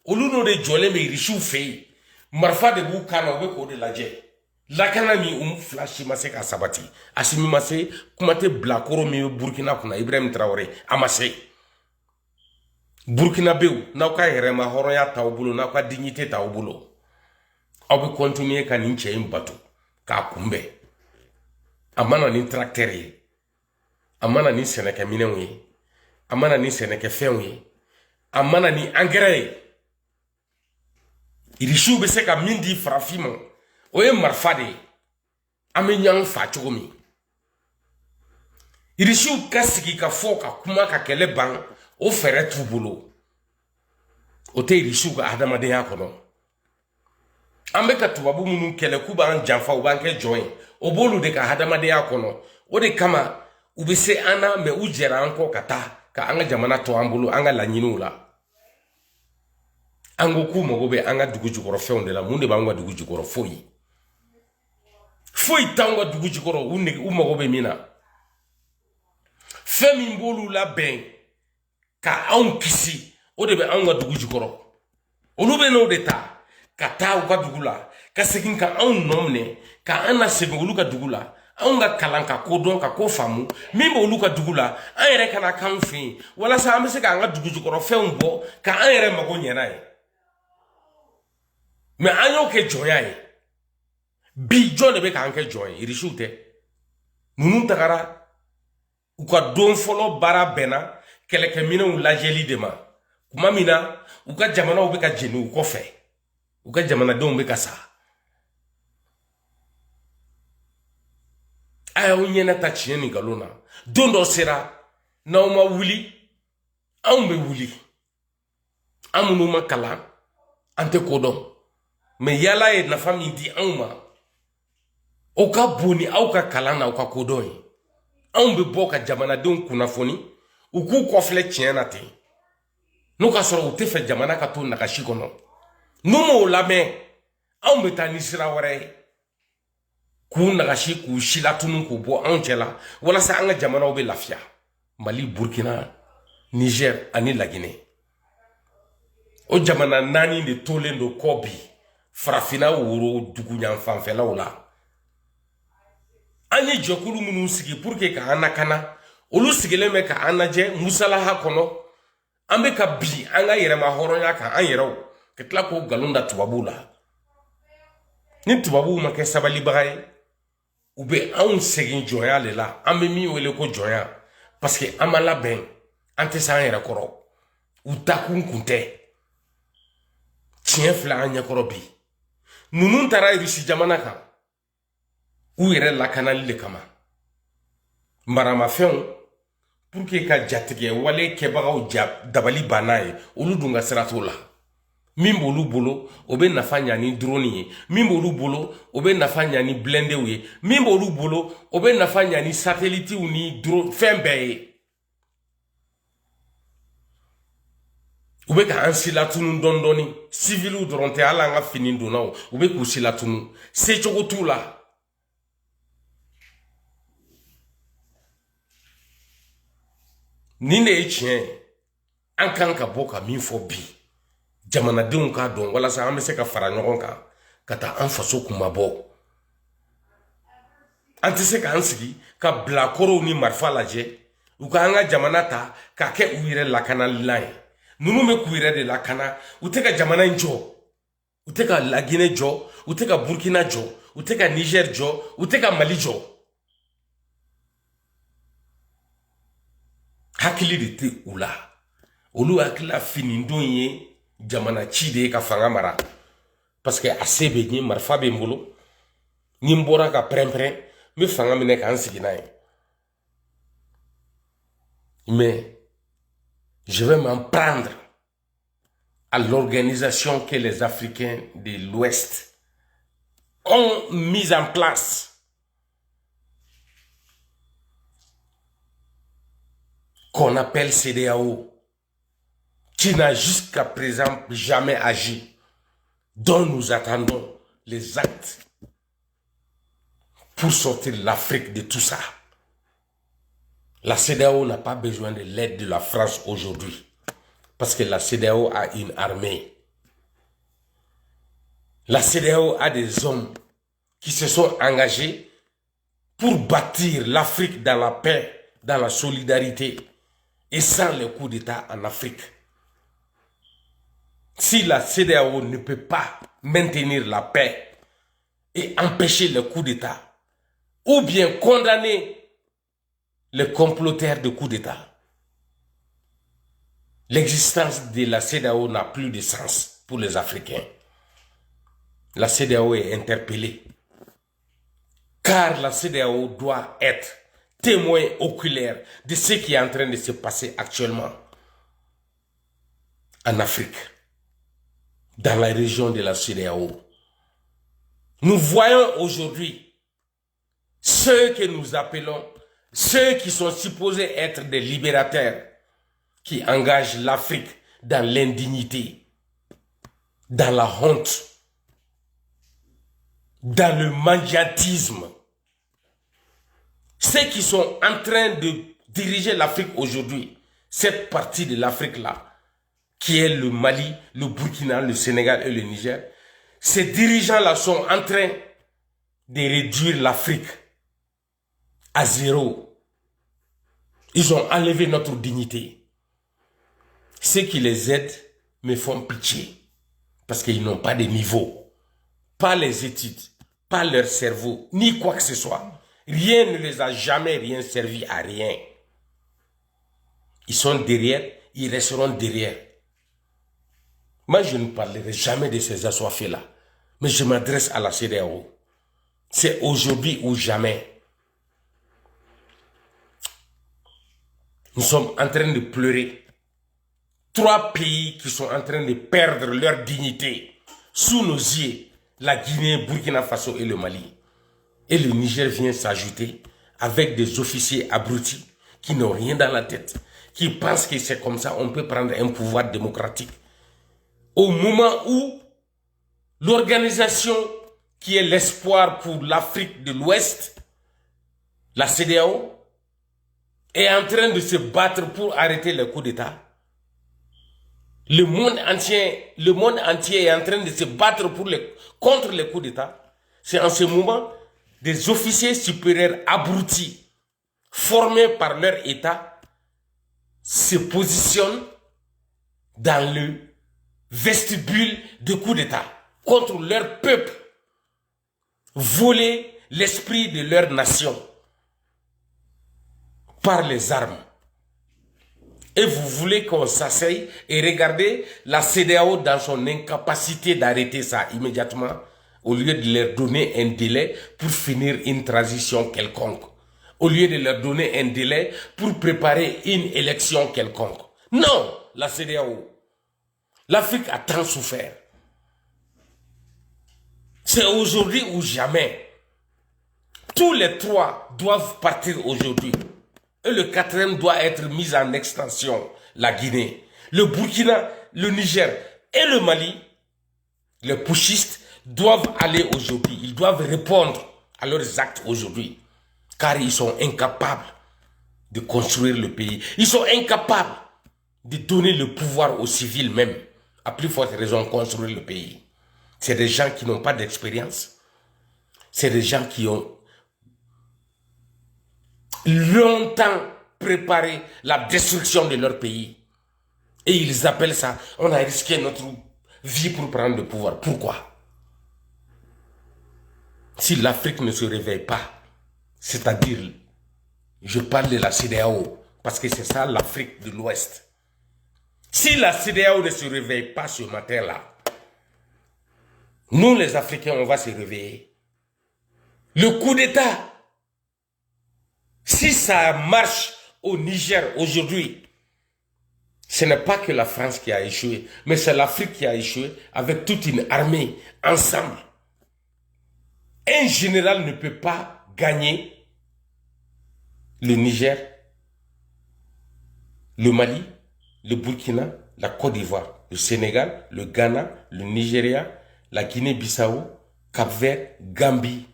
oluno de jole me rishu fe marfa de bu kana be ko de laje lakana mi flash ma se ka sabati asimi ma se kumate blakoro mi Burkina kuna Ibrahim Traoré amase Burkina bew na ka herema horo ya tawbulo na ka dignité tawbulo obi continuer kan nche mbatu ka kumbe amana ni tracteur amana ni seneke minenwe amana ni seneke fenwe amana ni engrais irishu be se ka mindi frafimo oye marfade amenyang fa chogomi irishu kasiki ka foka kuma ka kele ban o fere tubulo o te irishu ka adamade ya kono ambe ka tubabu munu kele kuba an janfa o banke join o bolu de ka adamade ya kono o de kama ubise ana me ujera anko kata ka anga jamana to ambulu anga la nyinula ango kuma gobe anga dugu jukoro feunde la munde bangwa dugu jukoro foyi tangwa dugu jukoro unne uma gobe mina femi mbolu la ben ka an kisi o de be anga dugu jukoro olube no de ta kata u ka dugula ka segin ka an nomne ka ana segin olu ka dugula anga kalanka kodon ka ko famu mimbo olu ka dugula an yere kana kan fin wala sa amse ka anga dugu jukoro feumbo ka an yere mago nyena e me anyo ke joya e bi jone be ka anke joy irishute nunu takara uka don folo bara bena keleke mina ulajeli dema kuma mina uka jamana ube ka jenu ukofe uka jamana don be ka sa aya unyena ta chieni galona dondo sera na uma wuli ambe wuli amunu makala ante kodon me yala e na fami di anma o ka boni au ka kalana o ka kodon ambe boka jamana don kunafoni uku kofle chiena te no ka soro utefe jamana ka to na ka shikono no mo lame ambe tanisira wore ku na ka shi ku shilatunu ku bo anjela wala sa anga jamana o be lafia Mali Burkina Niger ani la Guinée o jamana nani de tolendo kobi farafina woro dugu nyanfanfela wala anye jokulu munu sigi pour que ka anakana olu sigele me ka anaje musalaha kono ambe ka bi anga yere ma horonya ka an yero ketla ko galunda tubabula ni tubabu ma ke sabali bagay ube an segin joya lela ambe mi wele ko joya parce que amala ben ante sa yere koro utakun kunte tien fla anya koro bi nunun tara irisi jamana kan u yere la kanali le kama marama feun pour que ka jatige wale kebagaw dabali banaye olu dunga siratola mimbo olu bolo obe nafanya ni drone ye mimbo olu bolo obe nafanya ni blende ye mimbo olu bolo obe nafanya ni satellite ou ni drone fembe ube ka ansila tunu dondoni civilu doronte ala nga fini donao ube ku sila tunu se chogo tula ninde echien ankan ka boka min fo bi jamana deun ka don wala sa ambe se ka fara nyogon ka kata an faso kuma bo an tɛ se k'an sigi ka bilakorow ni marifa lajɛ u ka an ka jamana ta k'a kɛ u yɛrɛ lakanalilan ye ninnu bɛ k'u yɛrɛ de lakana u tɛ ka jamana in jɔ u tɛ ka Laginɛ jɔ u tɛ ka Burkina jɔ u tɛ ka Niger jɔ u tɛ ka Mali jɔ hakili de tɛ u la olu hakilila finidon ye jamana ci de ye ka fanga mara parce que a se bɛ n ye marifa bɛ n bolo ni n bɔra ka pɛrɛn-pɛrɛn n bɛ fanga minɛ k'an sigi n'a ye mais je vais m'en prendre à l'organisation que les Africains de l'Ouest ont mise en place qu'on appelle CEDEAO, qui n'a jusqu'à présent jamais agi, dont nous attendons les actes pour sortir l'Afrique de tout ça. La CEDEAO n'a pas besoin de l'aide de la France aujourd'hui, parce que la CEDEAO a une armée. La CEDEAO a des hommes qui se sont engagés pour bâtir l'Afrique dans la paix, dans la solidarité et sans les coups d'État en Afrique. Si la CEDEAO ne peut pas maintenir la paix et empêcher les coups d'État, ou bien condamner les comploteurs de coups d'État, l'existence de la CEDEAO n'a plus de sens pour les Africains. La CEDEAO est interpellée, car la CEDEAO doit être témoin oculaire de ce qui est en train de se passer actuellement en Afrique, dans la région de la CEDEAO. Nous voyons aujourd'hui ceux que nous appelons, ceux qui sont supposés être des libérateurs, qui engagent l'Afrique dans l'indignité, dans la honte, dans le mendiantisme. Ceux qui sont en train de diriger l'Afrique aujourd'hui, cette partie de l'Afrique-là, qui est le Mali, le Burkina, le Sénégal et le Niger, ces dirigeants-là sont en train de réduire l'Afrique à zéro. Ils ont enlevé notre dignité. Ceux qui les aident me font pitié, parce qu'ils n'ont pas de niveau, pas les études, pas leur cerveau, ni quoi que ce soit. Rien ne les a jamais rien servi à rien. Ils sont derrière, ils resteront derrière. Moi, je ne parlerai jamais de ces assoiffés-là, mais je m'adresse à la CEDEAO. C'est aujourd'hui ou jamais. Nous sommes en train de pleurer. 3 pays qui sont en train de perdre leur dignité sous nos yeux. La Guinée, Burkina Faso et le Mali. Et le Niger vient s'ajouter avec des officiers abrutis qui n'ont rien dans la tête, qui pensent que c'est comme ça on peut prendre un pouvoir démocratique. Au moment où l'organisation qui est l'espoir pour l'Afrique de l'Ouest, la CEDEAO, est en train de se battre pour arrêter les coups d'État. Le monde entier est en train de se battre contre les coups d'État. C'est en ce moment des officiers supérieurs abrutis, formés par leur État, se positionnent dans le vestibule de coups d'État contre leur peuple, voler l'esprit de leur nation par les armes. Et vous voulez qu'on s'asseye et regarder la CEDEAO dans son incapacité d'arrêter ça immédiatement, au lieu de leur donner un délai pour finir une transition quelconque, au lieu de leur donner un délai pour préparer une élection quelconque. Non, la CEDEAO. L'Afrique a tant souffert. C'est aujourd'hui ou jamais. Tous les 3 doivent partir aujourd'hui. Et le 4e doit être mis en extension, la Guinée. Le Burkina, le Niger et le Mali, les putschistes doivent aller aujourd'hui. Ils doivent répondre à leurs actes aujourd'hui. Car ils sont incapables de construire le pays. Ils sont incapables de donner le pouvoir aux civils même. À plus forte raison, construire le pays. C'est des gens qui n'ont pas d'expérience. C'est des gens qui ont longtemps préparé la destruction de leur pays. Et ils appellent ça, on a risqué notre vie pour prendre le pouvoir. Pourquoi? Si l'Afrique ne se réveille pas, c'est-à-dire, je parle de la CEDEAO, parce que c'est ça l'Afrique de l'Ouest. Si la CEDEAO ne se réveille pas ce matin-là, nous les Africains, on va se réveiller. Le coup d'État, si ça marche au Niger aujourd'hui, ce n'est pas que la France qui a échoué, mais c'est l'Afrique qui a échoué avec toute une armée ensemble. Un général ne peut pas gagner le Niger, le Mali, le Burkina, la Côte d'Ivoire, le Sénégal, le Ghana, le Nigeria, la Guinée-Bissau, Cap-Vert, Gambie.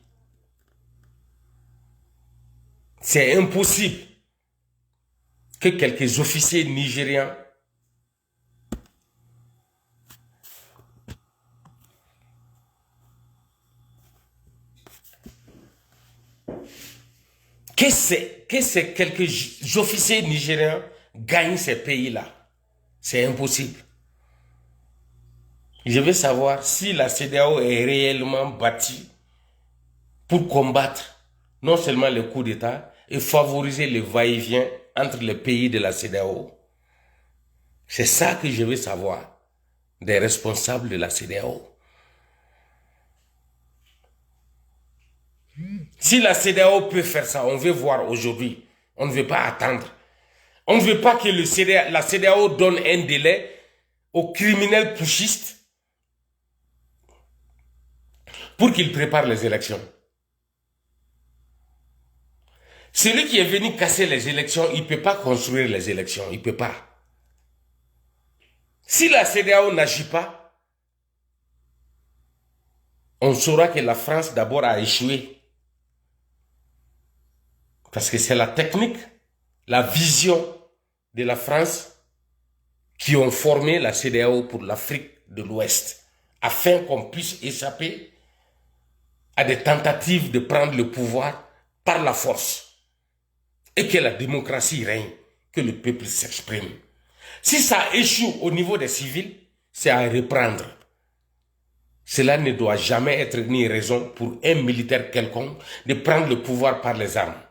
C'est impossible que quelques officiers nigérians que ces quelques officiers nigériens gagnent ces pays-là. C'est impossible. Je veux savoir si la CEDEAO est réellement bâtie pour combattre non seulement le coup d'État et favoriser le va-et-vient entre les pays de la CEDEAO. C'est ça que je veux savoir des responsables de la CEDEAO. Si la CEDEAO peut faire ça, on veut voir aujourd'hui. On ne veut pas attendre. On ne veut pas que la CEDEAO donne un délai aux criminels putschistes pour qu'ils préparent les élections. Celui qui est venu casser les élections, il ne peut pas construire les élections. Il ne peut pas. Si la CEDEAO n'agit pas, on saura que la France d'abord a échoué. Parce que c'est la technique, la vision de la France qui ont formé la CEDEAO pour l'Afrique de l'Ouest, afin qu'on puisse échapper à des tentatives de prendre le pouvoir par la force et que la démocratie règne, que le peuple s'exprime. Si ça échoue au niveau des civils, c'est à reprendre. Cela ne doit jamais être ni raison pour un militaire quelconque de prendre le pouvoir par les armes.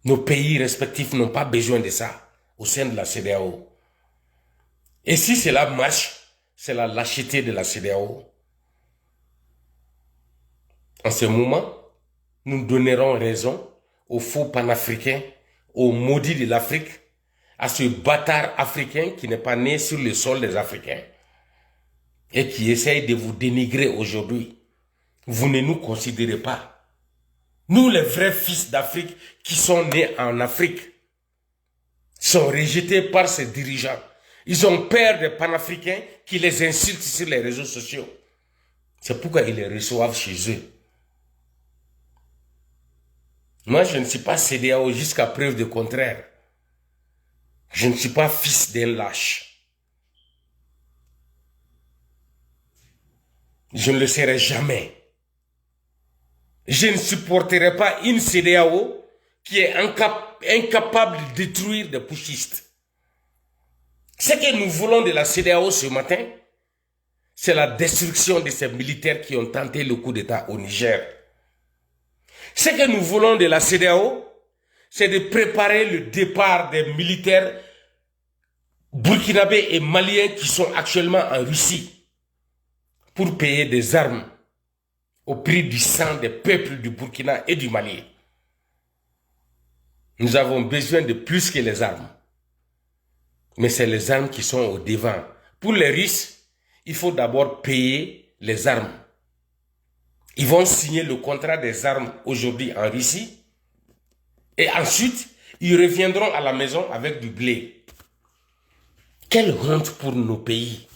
Nos pays respectifs n'ont pas besoin de ça au sein de la CEDEAO. Et si cela marche, c'est la lâcheté de la CEDEAO. En ce moment, nous donnerons raison aux faux panafricains, aux maudits de l'Afrique, à ce bâtard africain qui n'est pas né sur le sol des Africains et qui essaye de vous dénigrer aujourd'hui. Vous ne nous considérez pas. Nous, les vrais fils d'Afrique qui sont nés en Afrique, sont rejetés par ces dirigeants. Ils ont peur des panafricains qui les insultent sur les réseaux sociaux. C'est pourquoi ils les reçoivent chez eux. Moi, je ne suis pas CEDEAO jusqu'à preuve du contraire. Je ne suis pas fils d'un lâche. Je ne le serai jamais. Je ne supporterai pas une CEDEAO qui est incapable de détruire des putschistes. Ce que nous voulons de la CEDEAO ce matin, c'est la destruction de ces militaires qui ont tenté le coup d'État au Niger. Ce que nous voulons de la CEDEAO, c'est de préparer le départ des militaires burkinabés et maliens qui sont actuellement en Russie pour payer des armes au prix du sang des peuples du Burkina et du Mali. Nous avons besoin de plus que les armes. Mais c'est les armes qui sont au devant. Pour les Russes, il faut d'abord payer les armes. Ils vont signer le contrat des armes aujourd'hui en Russie. Et ensuite, ils reviendront à la maison avec du blé. Quelle honte pour nos pays.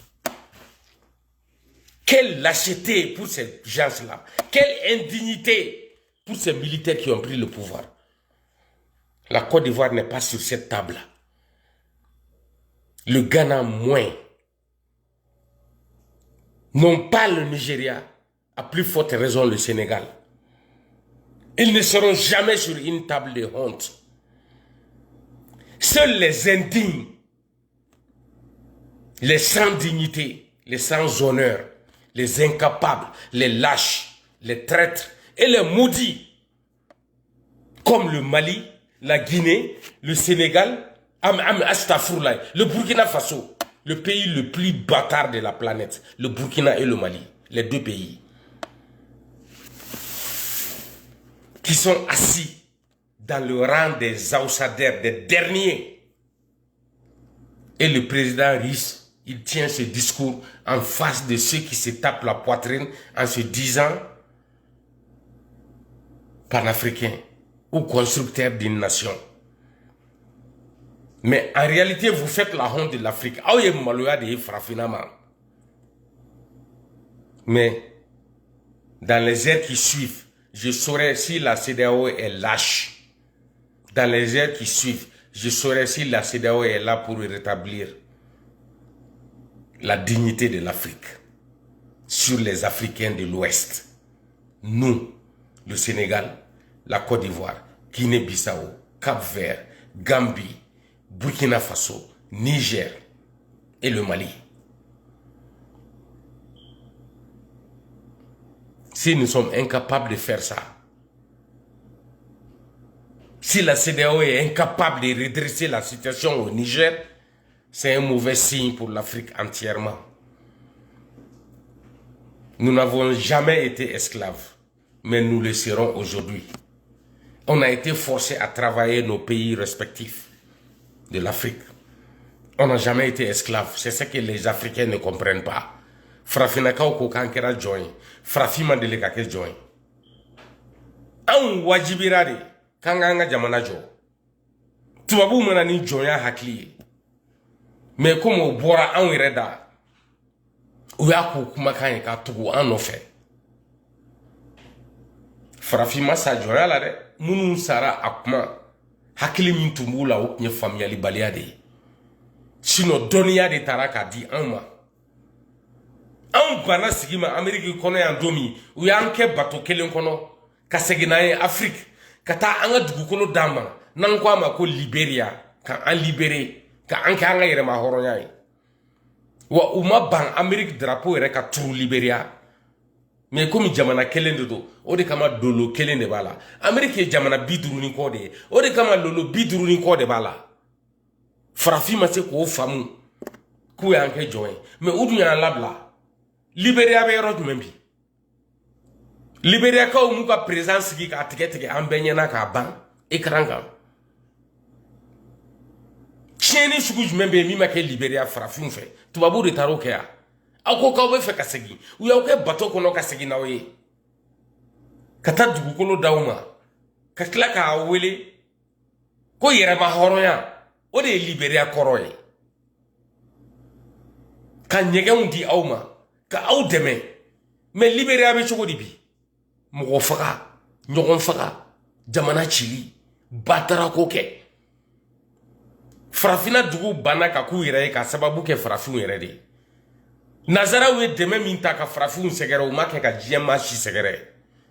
Quelle lâcheté pour ces gens-là. Quelle indignité pour ces militaires qui ont pris le pouvoir. La Côte d'Ivoire n'est pas sur cette table. Le Ghana moins. Non pas le Nigeria, à plus forte raison le Sénégal. Ils ne seront jamais sur une table de honte. Seuls les indignes, les sans dignité, les sans honneur, les incapables, les lâches, les traîtres et les maudits, comme le Mali, la Guinée, le Sénégal, le Burkina Faso, le pays le plus bâtard de la planète, le Burkina et le Mali, les deux pays, qui sont assis dans le rang des outsider, des derniers. Et le président riche, il tient ce discours en face de ceux qui se tapent la poitrine en se disant panafricain ou constructeur d'une nation. Mais en réalité, vous faites la honte de l'Afrique. Mais dans les heures qui suivent, je saurai si la CEDEAO est lâche. Dans les heures qui suivent, je saurai si la CEDEAO est là pour rétablir la dignité de l'Afrique sur les Africains de l'Ouest. Nous, le Sénégal, la Côte d'Ivoire, Guinée-Bissau, Cap-Vert, Gambie, Burkina Faso, Niger et le Mali. Si nous sommes incapables de faire ça, si la CEDEAO est incapable de redresser la situation au Niger, c'est un mauvais signe pour l'Afrique entièrement. Nous n'avons jamais été esclaves, mais nous le serons aujourd'hui. On a été forcés à travailler nos pays respectifs de l'Afrique. On n'a jamais été esclaves. C'est ce que les Africains ne comprennent pas. Frafinaka ko kankera join. Frafima de lekake join. An wajibirade kanganga jamana jo. Tubabu mana ni joya hakli. Mais comme au bora an reda. Uya ko kuma kan ka tugu an no fe. Frafima sa joya la de munu sara akuma hakili min tumbula o nye familiali baliade. Sino doniya de taraka di anma. An bana sigima Ameriki kono ya domi u ya anke bato kelen kono ka segina ye Afrique kata anga dugukolo dama nan ko ama ko Liberia ka an libéré ka anke anga yere ma horonya yi wa uma ban Amerique drapeau yere ka turu Liberia mais comme jamana kelen de do o de kama dolo kelen de bala Amerique jamana biduru ni ko de o de kama lolo biduru ni ko de bala Farafi ma se ko famu ku ya anke join mais udu ya labla Liberia be yoro jumembi Liberia ka umu ka présence ki ka tike ambenye na ka ban ekranga cheni sugu jumembe mi ma ke Liberia Farafin fe tubabu de taroke ya ako ka we fe kasegi u ya ke bato kono kasegi na we kata dugu kolo dauma ka kla ka wele ko yere ma horoya o de Liberia koroye kan nyegen di awma ka aw deme mais Liberia be chogo di bi mo faga nyogon faga jamana chili batara ko ke Farafina dugu bana ka ku yere ka sababu ke Farafin yere de Nazara we deme min ta ka Farafin segere o make ka jema shi segere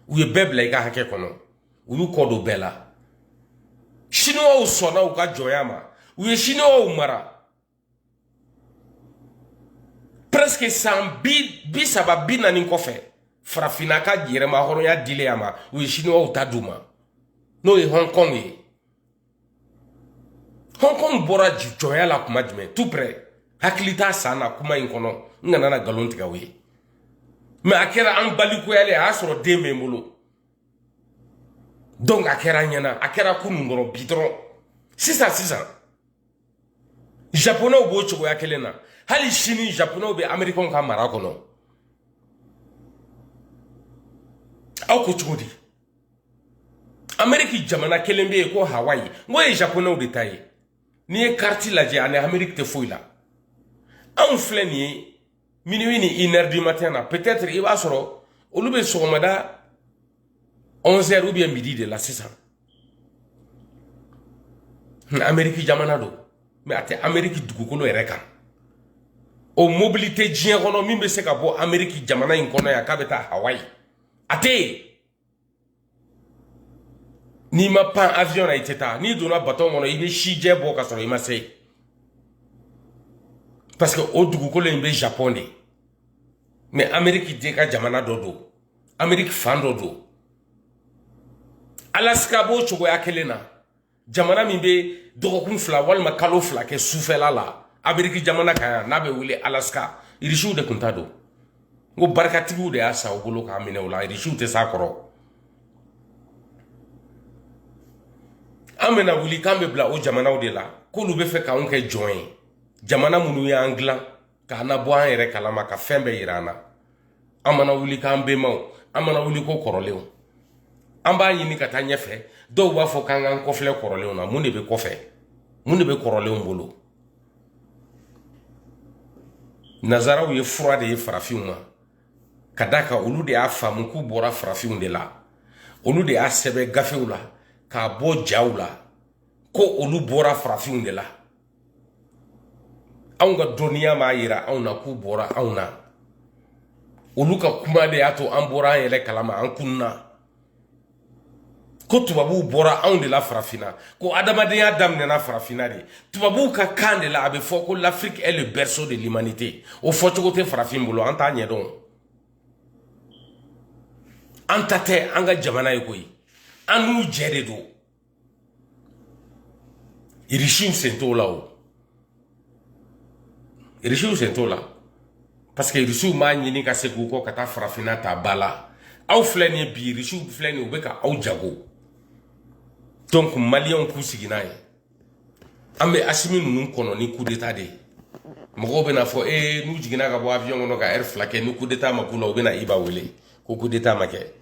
u ye bebla ka hake kono u yu kodo bela Chinois o sona u ka joyama u ye Chinois o mara presque 100 bi saba bi nani kofe Farafina ka jere ma horo ya dile ama u Chinois utaduma no e Hong Kong e Hong Kong bora joya la kuma jme tout près hakilita sana kuma inkono ngana na galonti ka we mais akera an baliko yale asoro de memolo donc akera nyana akera kunu ngoro bidron sisa Japonais bo chogo ya kelena hali Chine Japonais be American ka mara kono aw ko chogodi Ameriki jamana kelembe ko Hawaii ngoye Japonais de taille ni e carte la je ane Amerique te foila an fleni minuit ni 1h du matin peut-être il va soro olube sogomada 11h ou bien midi de la 600 Ameriki jamana do mais ate Ameriki dugukolo ereka o mobilité djien kono mimbe se ka bo Ameriki jamana in kono ya kabeta Hawaii ate Ni ma pan avion na iteta ni donna bateau mono ibe shije bo ka so ima se parce que odugu ko le be japonais mais Amérique de ka jamana dodo Amérique fan dodo Alaska bo chogo ya kelena jamana mi be dogokun fla walma kalo fla ke soufela la Amérique jamana ka na be wuli Alaska irishu de kuntado ngo barkatigu de asa ogolo ka mine wala irishu te sakoro amena wuli kambe bla o jamana de la ko lu be fe ka onke join jamana munu ya angla ka na bo an yere kalama ka fembe irana amana wuli kambe maw amana wuli ko korolew amba yini ka tanya fe do wa fo kan an ko fle korolew na mun de be ko fe mun de be korolew mbolo nazara ye froid de farafima kadaka olu de afamu ku bora farafim de la olu de asebe gafeula ka bo jawla ko olu bora farafin de la aunga dunia ma yira auna ku bora auna olu ka kuma de ato an bora yele kalama an kunna ko tubabu bora aun de la farafina ko adamadeya damne na farafina de tubabu ka kan de la abe fo ko l'Afrique est le berceau de l'humanité o fo chogote farafin bolo anta nyedon anta te anga jamana yokoyi anu jere do irishim sentola o irishim sentola parce que irishu ma nyini ka se ko kata farafina ta bala aw fleni bi irishu fleni o beka aw jago donc malien ku siginaye ambe asimi nunu kono ni coup d'état de mo be na fo nu jigina ka bo avion no ka air flake ni coup d'état makula o be na iba wele ko coup d'état make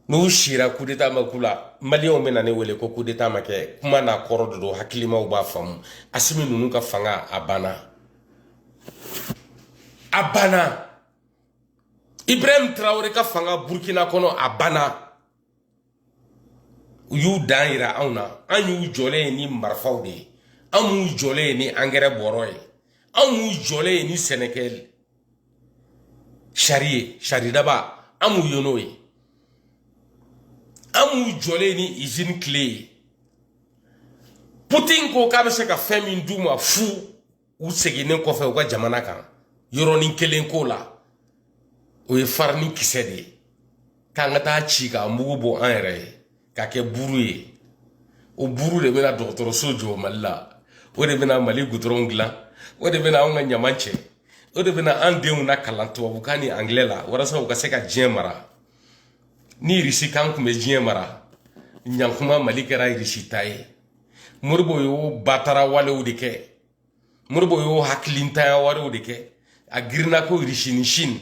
no shira coup d'état makula malien mena ne wele ko coup d'état make kuma na korodo do hakilima u ba fam asimi nunu ka fanga abana Ibrahim Traoré ka fanga Burkina kono abana yu daira auna anyu jole ni marfaw de amu jole ni angere boroy amu jole ni Sénégal chari daba amu yonoy amu jole ni usine clé Putin ko ka be se ka femi nduma fu u segine ko fe o ka jamana kan yoroni kelen ko la o ye farni kisede kanga ta ci ka mugu bo an yere ka ke buru ye o buru de bena docteur sojo malla o de bena mali goudron glan o de bena on nyamanche o de bena an deun na kalanto bukani anglais la warasa o ka se ka jemara ni risi kan kuma jemara nyankuma mali kera risi taye murbo yo batara wale o de ke murbo yo haklinta wale o de ke a girna ko risi ni shin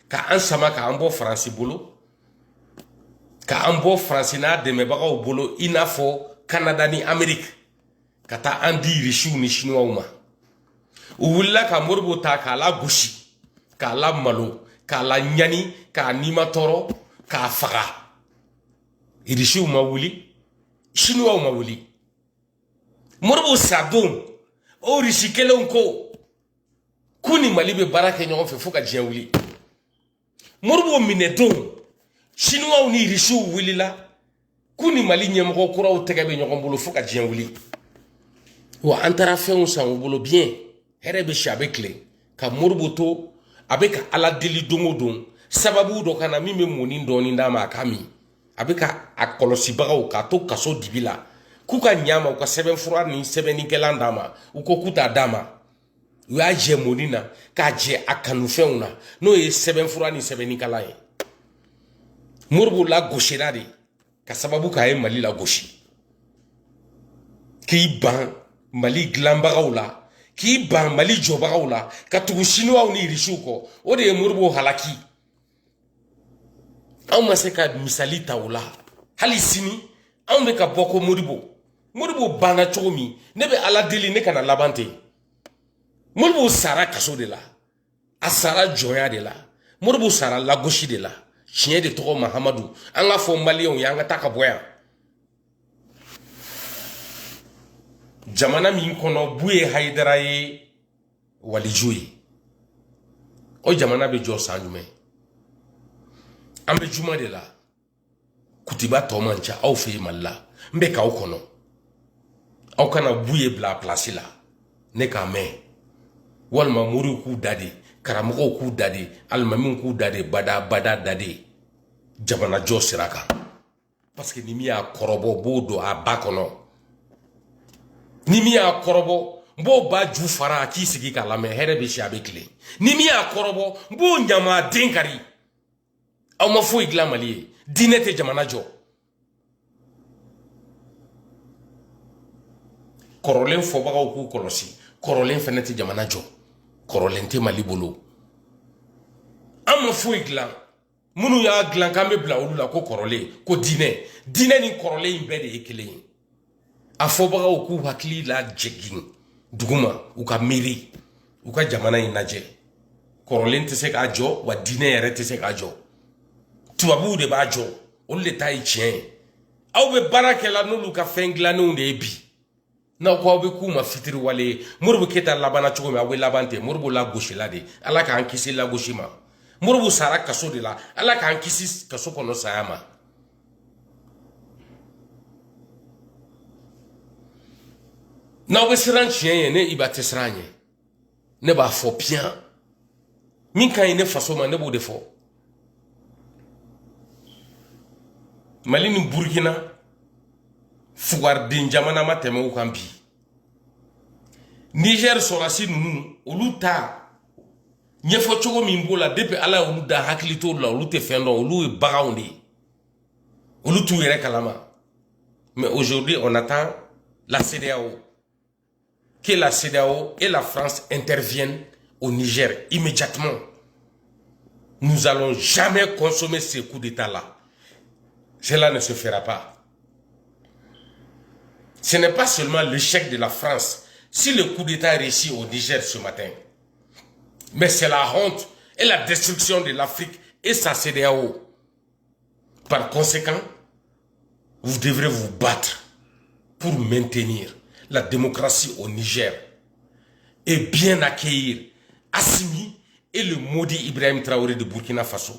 ka an sama ka an bo France bolo ka an bo France na dɛmɛbagaw bolo i n'a fɔ Canada ni Amérique ka taa an di risiw ni chinois ma u wulila ka Moribo ta k'a la gosi k'a la malo k'a la ɲani k'a nima tɔɔrɔ k'a faga risiw ma wuli chinois ma wuli Moribo sa don o risi kelenw ko k'u ni Mali bɛ baara kɛ ɲɔgɔn fɛ fo ka diɲɛ wuli Moribo minɛ don chinois ni risiw wulila k'u ni Mali ɲɛmɔgɔ kuraw tɛgɛ bɛ ɲɔgɔn bolo fo ka diɲɛ wuli wa an taara fɛnw san u bolo bien hɛrɛ bɛ si a bɛ tile ka Moribo to a bɛ ka ala deli don o don sababu dɔ kana min bɛ mɔni dɔɔni d'a ma a k'a min a bɛ ka a kɔlɔsibagaw k'a to kaso dibi la k'u ka ɲa ma u ka sɛbɛnfura ni sɛbɛnnikɛlan d'a ma u ko k'u t'a d'a ma u y'a jɛ mɔni na k'a jɛ a kanufɛnw na n'o ye sɛbɛnfura ni sɛbɛnnikɛlan ye Moribo la gosira de ka sababu k'a ye Mali la gosi k'i ban Mali dilanbagaw la k'i ban Mali jɔbagaw la ka tugu chinois ni risiw kɔ o de ye Moribo halaki anw ma se ka misali ta o la hali sini anw bɛ ka bɔ ko Moribo banna cogo min ne bɛ ala deli ne kana laban ten Moribo sara kaso de la a sara jɔnya de la Moribo sara lagosi de la tiɲɛ de tɔgɔ Mahamadu an ka fɔ maliyɛnw ye an ka taa ka bɔ yan jamana min kɔnɔ Buye Hayidara ye waliju ye o jamana bɛ jɔ san jumɛn an bɛ juma de la Kutiba tomancha au fe malla mbeka okono au kana buye bla place la ne ka me walma muri ku dadi karamogo ku dadi almamin ku dadi bada dadi jabana jo siraka parce que ni mi a korobo bodo a bakono ni mi a korobo mbo ba ju fara ki sigi kala me here be shabe kle ni mi a korobo mbo nyama denkari aw ma fo igla mali dinete jamana jo korolen fo baga ku kolosi korolen fenete jamana jo korolen te mali bolo am ma fo igla munu ya glan kambe bla ulula ko korole ko dine ni korole imbe de ekele a fo baga ku hakli la jegin duguma uka miri uka jamana inaje korolen te se ka jo wa dine yere te se ka jo tubabu de ba jo on le tay chien aw be barake la no luka fengla no de bi na ko be kuma fitiri wale murbu keta labana chugo me awe labante murbu la gauche la de ala ka ankisi la gauche ma murbu sara kaso de la ala ka ankisi kaso kono sayama na be siran chien ne ibate sranye ne ba fo bien min kan ne faso ma ne bo de fo Mali ni Burkina fugar din jamana ma teme u kan bi Niger sorasi nunu olu ta nyefo chogo min bola depuis ala olu da haklito la olu te fendo olu e bagawndi olu tu yere kalama mais aujourd'hui on attend la CEDEAO que la CEDEAO et la France interviennent au Niger immédiatement. Nous allons jamais consommer ces coups d'état là. Cela ne se fera pas. Ce n'est pas seulement l'échec de la France si le coup d'État réussit au Niger ce matin, mais c'est la honte et la destruction de l'Afrique et sa CEDEAO. Par conséquent, vous devrez vous battre pour maintenir la démocratie au Niger et bien accueillir Assimi et le maudit Ibrahim Traoré de Burkina Faso,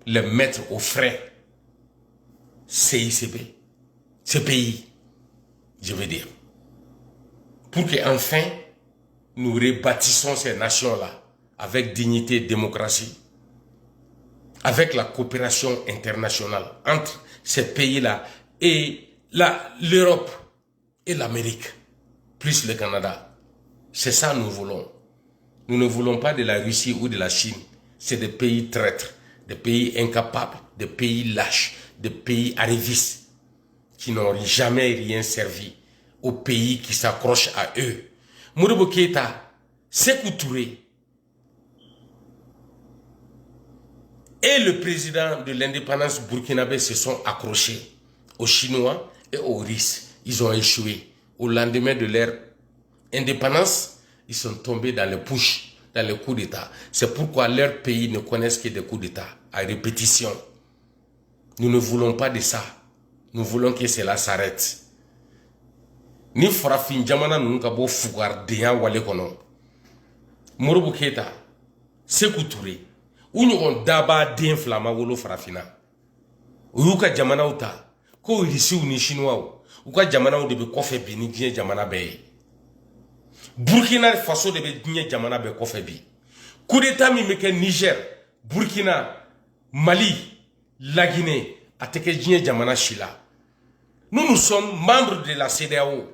les mettre aux frais. CICB, ce pays, je veux dire, pour qu'enfin nous rebâtissons ces nations-là avec dignité et démocratie, avec la coopération internationale entre ces pays-là et l'Europe et l'Amérique, plus le Canada. C'est ça que nous voulons. Nous ne voulons pas de la Russie ou de la Chine. C'est des pays traîtres, des pays incapables, des pays lâches, des pays arrivistes qui n'ont jamais rien servi aux pays qui s'accrochent à eux. Modibo Keïta, Sékou Touré et le président de l'indépendance burkinabé se sont accrochés aux Chinois et aux Russes. Ils ont échoué. Au lendemain de leur indépendance, ils sont tombés dans les pushs, dans les coups d'État. C'est pourquoi leur pays ne connaissent que des coups d'État à répétition. Nous ne voulons pas de ça. Nous voulons que cela s'arrête. Ni farafin jamana nunca bo fugar deya wale kono. Modibo Keïta, Sékou Touré, ou ɲɔgɔn daba den fila ma wolo farafina. U y'u ka jamanaw ta, ko Irisiw ni Chinois u ka jamanaw de be kɔfɛ bi ni diɲɛ jamana bɛɛ ye. Burkina Faso de be diɲɛ jamana bɛɛ kɔfɛ bi. Coup d'état min bɛ kɛ Niger, Burkina, Mali, la Guinée, a tɛ kɛ diɲɛ jamana si la. Nous sommes membres de la CEDEAO.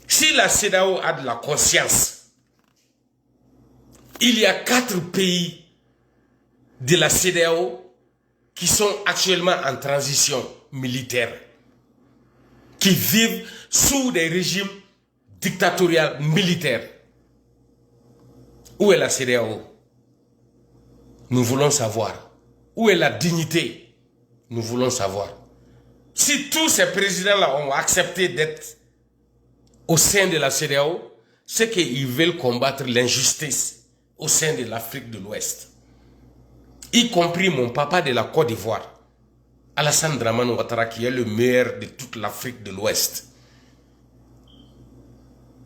Si la CEDEAO a de la conscience, il y a 4 pays de la CEDEAO qui sont actuellement en transition militaire, qui vivent sous des régimes dictatoriaux militaires. Où est la CEDEAO? Nous voulons savoir. Où est la dignité? Nous voulons savoir. Si tous ces présidents-là ont accepté d'être au sein de la CEDEAO, c'est qu'ils veulent combattre l'injustice au sein de l'Afrique de l'Ouest. Y compris mon papa de la Côte d'Ivoire, Alassane Dramane Ouattara, qui est le meilleur de toute l'Afrique de l'Ouest.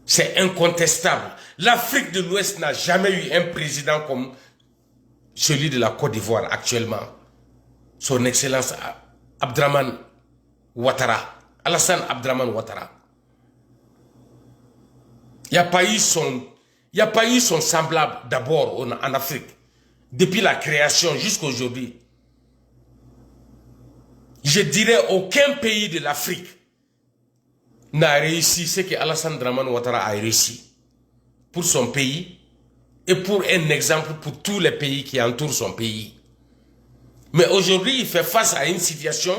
C'est incontestable. L'Afrique de l'Ouest n'a jamais eu un président comme celui de la Côte d'Ivoire actuellement. Son Excellence Abdraman Ouattara. Alassane Abdraman Ouattara. Il n'y a pas eu son semblable d'abord en Afrique. Depuis la création jusqu'à aujourd'hui. Je dirais aucun pays de l'Afrique n'a réussi ce que Alassane Draman Ouattara a réussi pour son pays et pour un exemple pour tous les pays qui entourent son pays. Mais aujourd'hui, il fait face à une situation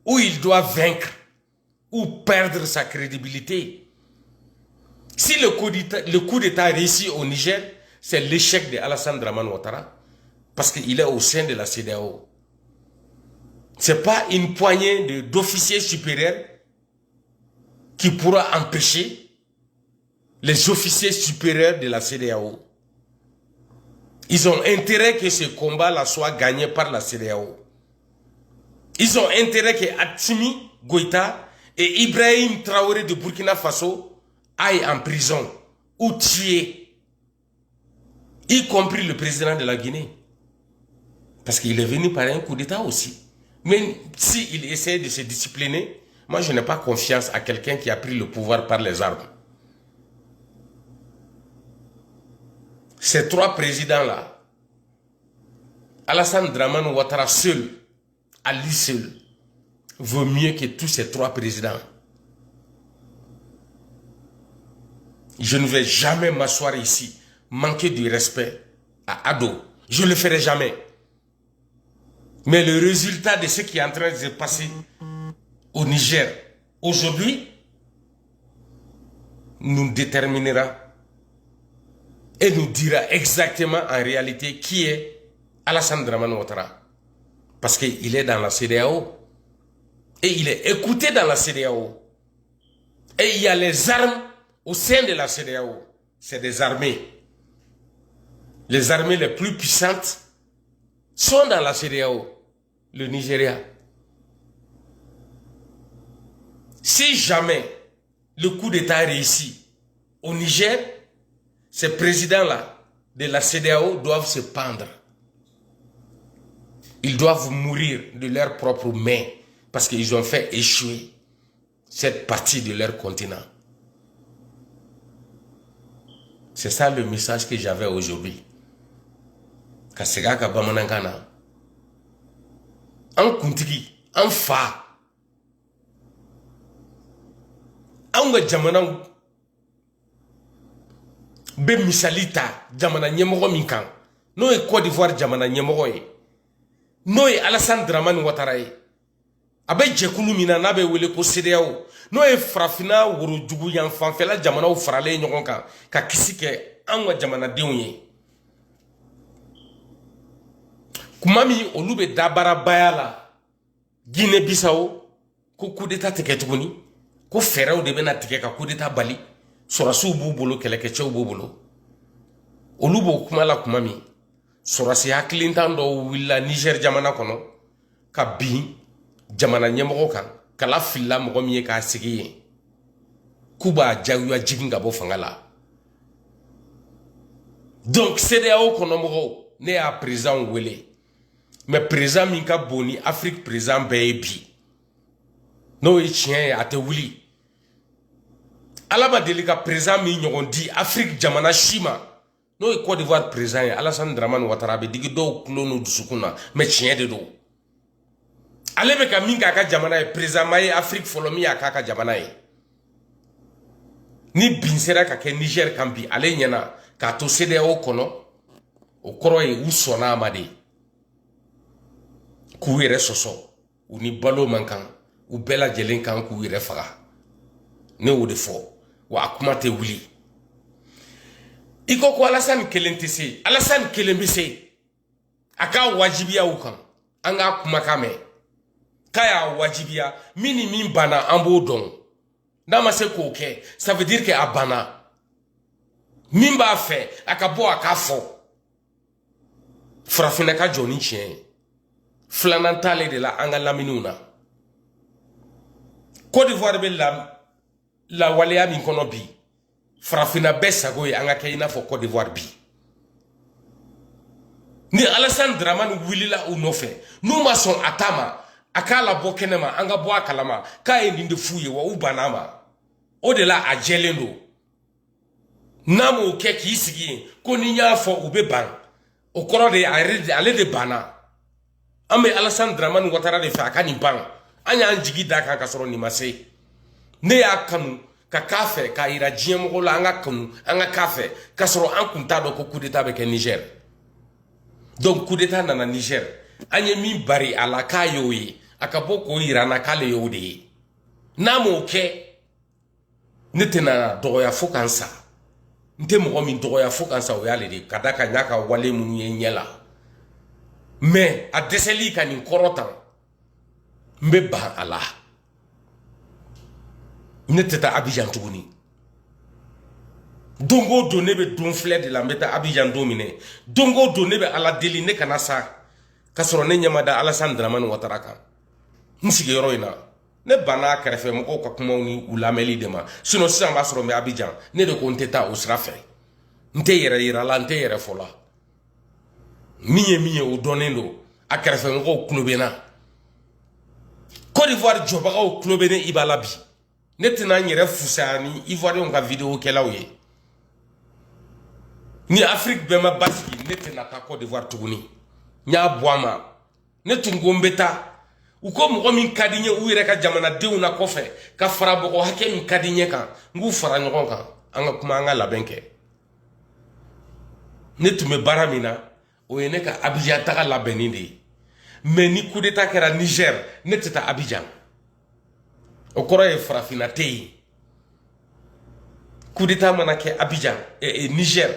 où il doit vaincre ou perdre sa crédibilité. Si le coup d'État réussit au Niger, c'est l'échec de Alassane Draman Ouattara parce qu'il est au sein de la CEDEAO. Ce n'est pas une poignée d'officiers supérieurs qui pourra empêcher les officiers supérieurs de la CEDEAO. Ils ont intérêt que ce combat-là soit gagné par la CEDEAO. Ils ont intérêt que Assimi Goïta et Ibrahim Traoré de Burkina Faso aillent en prison ou tués, y compris le président de la Guinée. Parce qu'il est venu par un coup d'État aussi. Mais s'il essaie de se discipliner, moi je n'ai pas confiance à quelqu'un qui a pris le pouvoir par les armes. Ces trois présidents-là, Alassane Draman Ouattara seul, à lui seul, vaut mieux que tous ces trois présidents. Je ne vais jamais m'asseoir ici, manquer du respect à Ado. Je ne le ferai jamais. Mais le résultat de ce qui est en train de se passer au Niger aujourd'hui nous déterminera et nous dira exactement en réalité qui est Alassane Draman Ouattara. Parce qu'il est dans la CEDEAO et il est écouté dans la CEDEAO. Et il y a les armes au sein de la CEDEAO. C'est des armées. Les armées les plus puissantes sont dans la CEDEAO. Le Nigeria. Si jamais le coup d'État réussit au Niger, ces présidents-là de la CEDEAO doivent se pendre. Ils doivent mourir de leurs propres mains parce qu'ils ont fait échouer cette partie de leur continent. C'est ça le message que j'avais aujourd'hui. Kasega Kabamanankana. En kuntigi, en fa. En ga jamana be misalita jamana nyemoro minkan. No e Côte d'Ivoire jamana nyemoro e. No e Alassane Draman Ouattara e. Abe jekulu mina na be wele ko CEDEAO. No e frafina woro jugu yan fanfela jamana o farale ɲɔgɔn kan ka kisi kɛ an ka jamanadenw ye. Kumami olu be dabara baya la Guinée Bissau ko coup d'état teke tuguni ko fɛrɛw de bena tigɛ ka coup d'état bali sorasiw b'u bolo kɛlɛkɛcɛw b'u bolo olu b'o kuma la kuma min sorasi hakilintan dɔw wulila Niger jamana kɔnɔ ka bin jamana ɲɛmɔgɔ kan kala filila mɔgɔ min ye k'a sigi yen k'u b'a jagoya jigin ka bɔ fanga la donc CEDEAO kɔnɔmɔgɔw ne y'a président wele mais président min ka bon ni Afrique président bɛɛ ye bi n'o ye tiɲɛ ye a tɛ wuli ala ma deli ka président min ɲɔgɔn di Afrique jamana si ma n'o ye Côte d'Ivoire président ye Alassane Draman Ouattara a bɛ digi dɔw tulo n'u dusukun na mais tiɲɛ de don ale bɛ ka min k'a ka jamana ye président ma ye Afrique fɔlɔ min y'a k'a ka jamana ye ni bin sera ka kɛ Niger kan bi ale ɲɛna k'a to CEDEAO kɔnɔ o kɔrɔ ye u sɔnna a ma de k'u yɛrɛ sɔsɔ u ni balo man kan u bɛɛ lajɛlen kan k'u yɛrɛ faga ne y'o de fɔ wa a kuma tɛ wuli i ko Alassane kelen tɛ se Alassane kelen bɛ se a k'a wajibiya u kan an k'a kumakan mɛn k'a y'a wajibiya min ni min banna an b'o dɔn n'a ma se k'o kɛ ça veut dire que a banna min b'a fɛ a ka bɔ a k'a fɔ farafinna ka jɔ ni tiɲɛ ye filanan t'ale de la an ka laminiw na Côte d'Ivoire bɛ lawaleya min kɔnɔ bi farafinna bɛɛ sago ye an ka kɛ i n'a fɔ Côte d'Ivoire bi ni Alassane Draman wulila u nɔfɛ n'u ma sɔn a ta ma akala bo kenema anga bo akalama ka e ndinde fuye wa ubanama odela ajelendo namo ke ki sigi ko ni nya fo ube ban okoro de ale de bana ame Alassane Dramane Ouattara de fa kani ban anya anjigi da kan ka soro ni mase ne ya kanu ka kafe ka ira jiem ko la anga kanu anga kafe ka soro an kunta do ko coup d'état be ke Niger. Donc coup d'état na Niger anye mi bari ala kayo yi akabo ko ira na kale yo de namo ke netena doya fokansa nte mo mi doya fokansa o yale de kadaka nyaka wale munu ye nyela mais a deseli kan ni korotan mbe ba ala neteta Abidjan tuguni dongo do nebe don fleur de la meta Abidjan domine dongo do nebe ala deli ne kana sa kasoro ne nyamada Alassane Dramane Ouattara kan nsige yoro ina ne bana kerefe moko ka kuma ni ulameli de ma sinon sisan ba soro me Abidjan ne de ko nteta o sra fe nte yere la nte yere fola miye o donendo a kerefe moko klobena Côte d'Ivoire jobaga o klobene ibalabi ne tina yere fusani Ivoire on ka vidéo kelaw ye ni Afrique bema basiki ne tina ka Côte d'Ivoire tuguni nya boama ne tungombeta uko mɔgɔ min ka di n ye u yɛrɛ ka jamanadenw na kɔfɛ ka fara bɔgɔ hakɛ min ka di n ye kan n k'u fara ɲɔgɔn kan an ka kuma an ka labɛn kɛ ne tun bɛ baara min na o ye ne ka Abidjan taga labɛnni de ye mais ni coup d'état kɛra Niger ne tɛ taa Abidjan o kɔrɔ ye farafinna tɛ yen coup d'état mana kɛ Abidjan Niger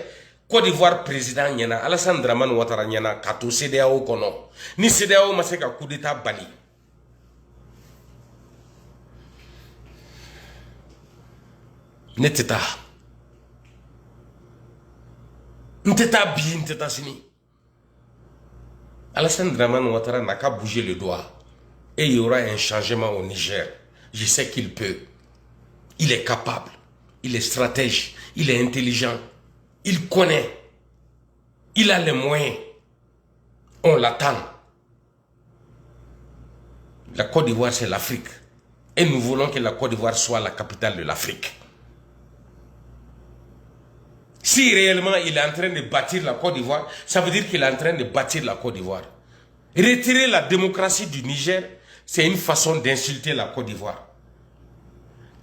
Côte d'Ivoire président ɲɛna Alassane Dramane Ouattara ɲɛna ka to CEDEAO kɔnɔ ni CEDEAO ma se ka coup d'état bali ne tɛ taa n tɛ taa bi n tɛ taa sini Alassane Dramane Ouattara n'a qu'à bouger le doigt et il y aura un changement au Niger. Je sais qu'il peut. Il est capable, il est stratège, il est intelligent, il connaît, il a les moyens. On l'attend. La Côte d'Ivoire, c'est l'Afrique. Et nous voulons que la Côte d'Ivoire soit la capitale de l'Afrique. Si réellement il est en train de bâtir la Côte d'Ivoire, ça veut dire qu'il est en train de bâtir la Côte d'Ivoire. Retirer la démocratie du Niger, c'est une façon d'insulter la Côte d'Ivoire.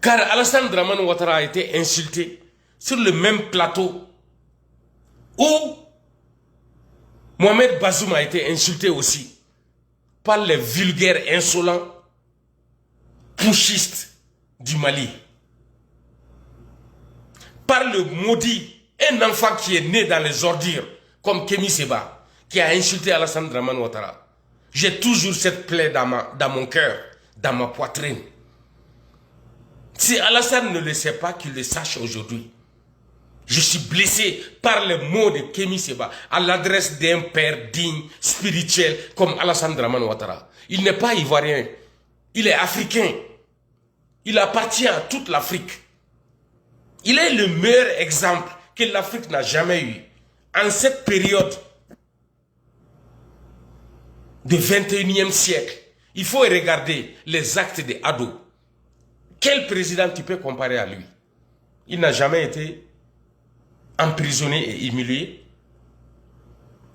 Car Alassane Dramane Ouattara a été insulté sur le même plateau où Mohamed Bazoum a été insulté aussi par les vulgaires insolents putschistes du Mali. Par le maudit, un enfant qui est né dans les ordures, comme Kémy Séba, qui a insulté Alassane Dramane Ouattara. J'ai toujours cette plaie dans mon cœur, dans ma poitrine. Si Alassane ne le sait pas, qu'il le sache aujourd'hui. Je suis blessé par les mots de Kémy Séba à l'adresse d'un père digne, spirituel, comme Alassane Dramane Ouattara. Il n'est pas ivoirien, il est africain. Il appartient à toute l'Afrique. Il est le meilleur exemple que l'Afrique n'a jamais eu. En cette période du 21e siècle, il faut regarder les actes de Ado. Quel président tu peux comparer à lui? Il n'a jamais été emprisonné et humilié.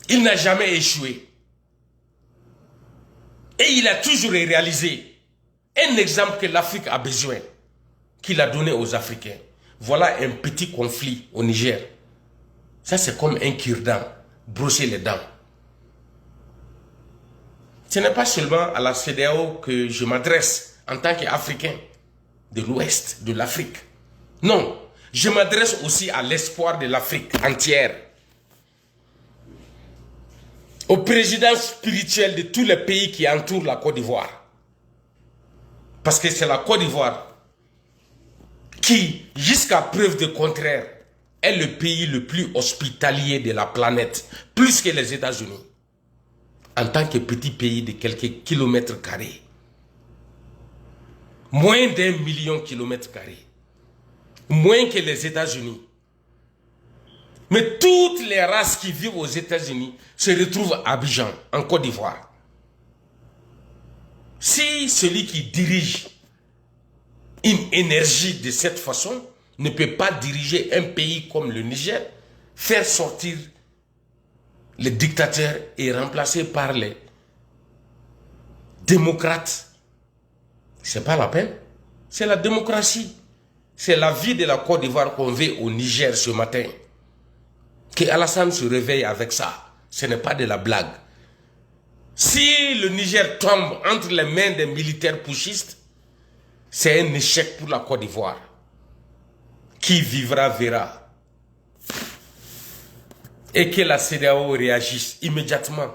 Il n'a jamais échoué. Et il a toujours réalisé un exemple que l'Afrique a besoin, qu'il a donné aux Africains. Voilà un petit conflit au Niger. Ça, c'est comme un cure-dent, brosser les dents. Ce n'est pas seulement à la CEDEAO que je m'adresse en tant qu'Africain de l'Ouest, de l'Afrique. Non, je m'adresse aussi à l'espoir de l'Afrique entière. Au président spirituel de tous les pays qui entourent la Côte d'Ivoire. Parce que c'est la Côte d'Ivoire qui, jusqu'à preuve de contraire, est le pays le plus hospitalier de la planète, plus que les États-Unis. En tant que petit pays de quelques kilomètres carrés. Moins d'1 million de kilomètres carrés. Moins que les États-Unis. Mais toutes les races qui vivent aux États-Unis se retrouvent à Abidjan, en Côte d'Ivoire. Si celui qui dirige une énergie de cette façon ne peut pas diriger un pays comme le Niger, faire sortir les dictateurs et remplacer par les démocrates, c'est pas la peine. C'est la démocratie. C'est la vie de la Côte d'Ivoire qu'on veut au Niger ce matin. Que Alassane se réveille avec ça. Ce n'est pas de la blague. Si le Niger tombe entre les mains des militaires putschistes, c'est un échec pour la Côte d'Ivoire. Qui vivra verra. Et que la CEDEAO réagisse immédiatement.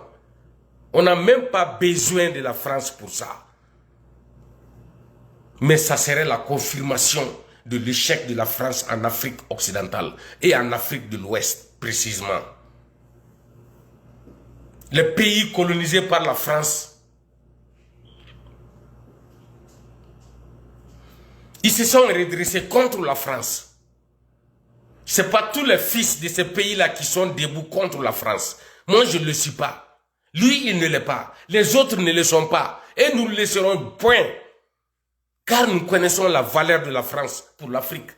On n'a même pas besoin de la France pour ça. Mais ça serait la confirmation de l'échec de la France en Afrique occidentale et en Afrique de l'Ouest, précisément. Les pays colonisés par la France, ils se sont redressés contre la France. Ce n'est pas tous les fils de ces pays-là qui sont debout contre la France. Moi, je ne le suis pas. Lui, il ne l'est pas. Les autres ne le sont pas. Et nous le laisserons point. Car nous connaissons la valeur de la France pour l'Afrique.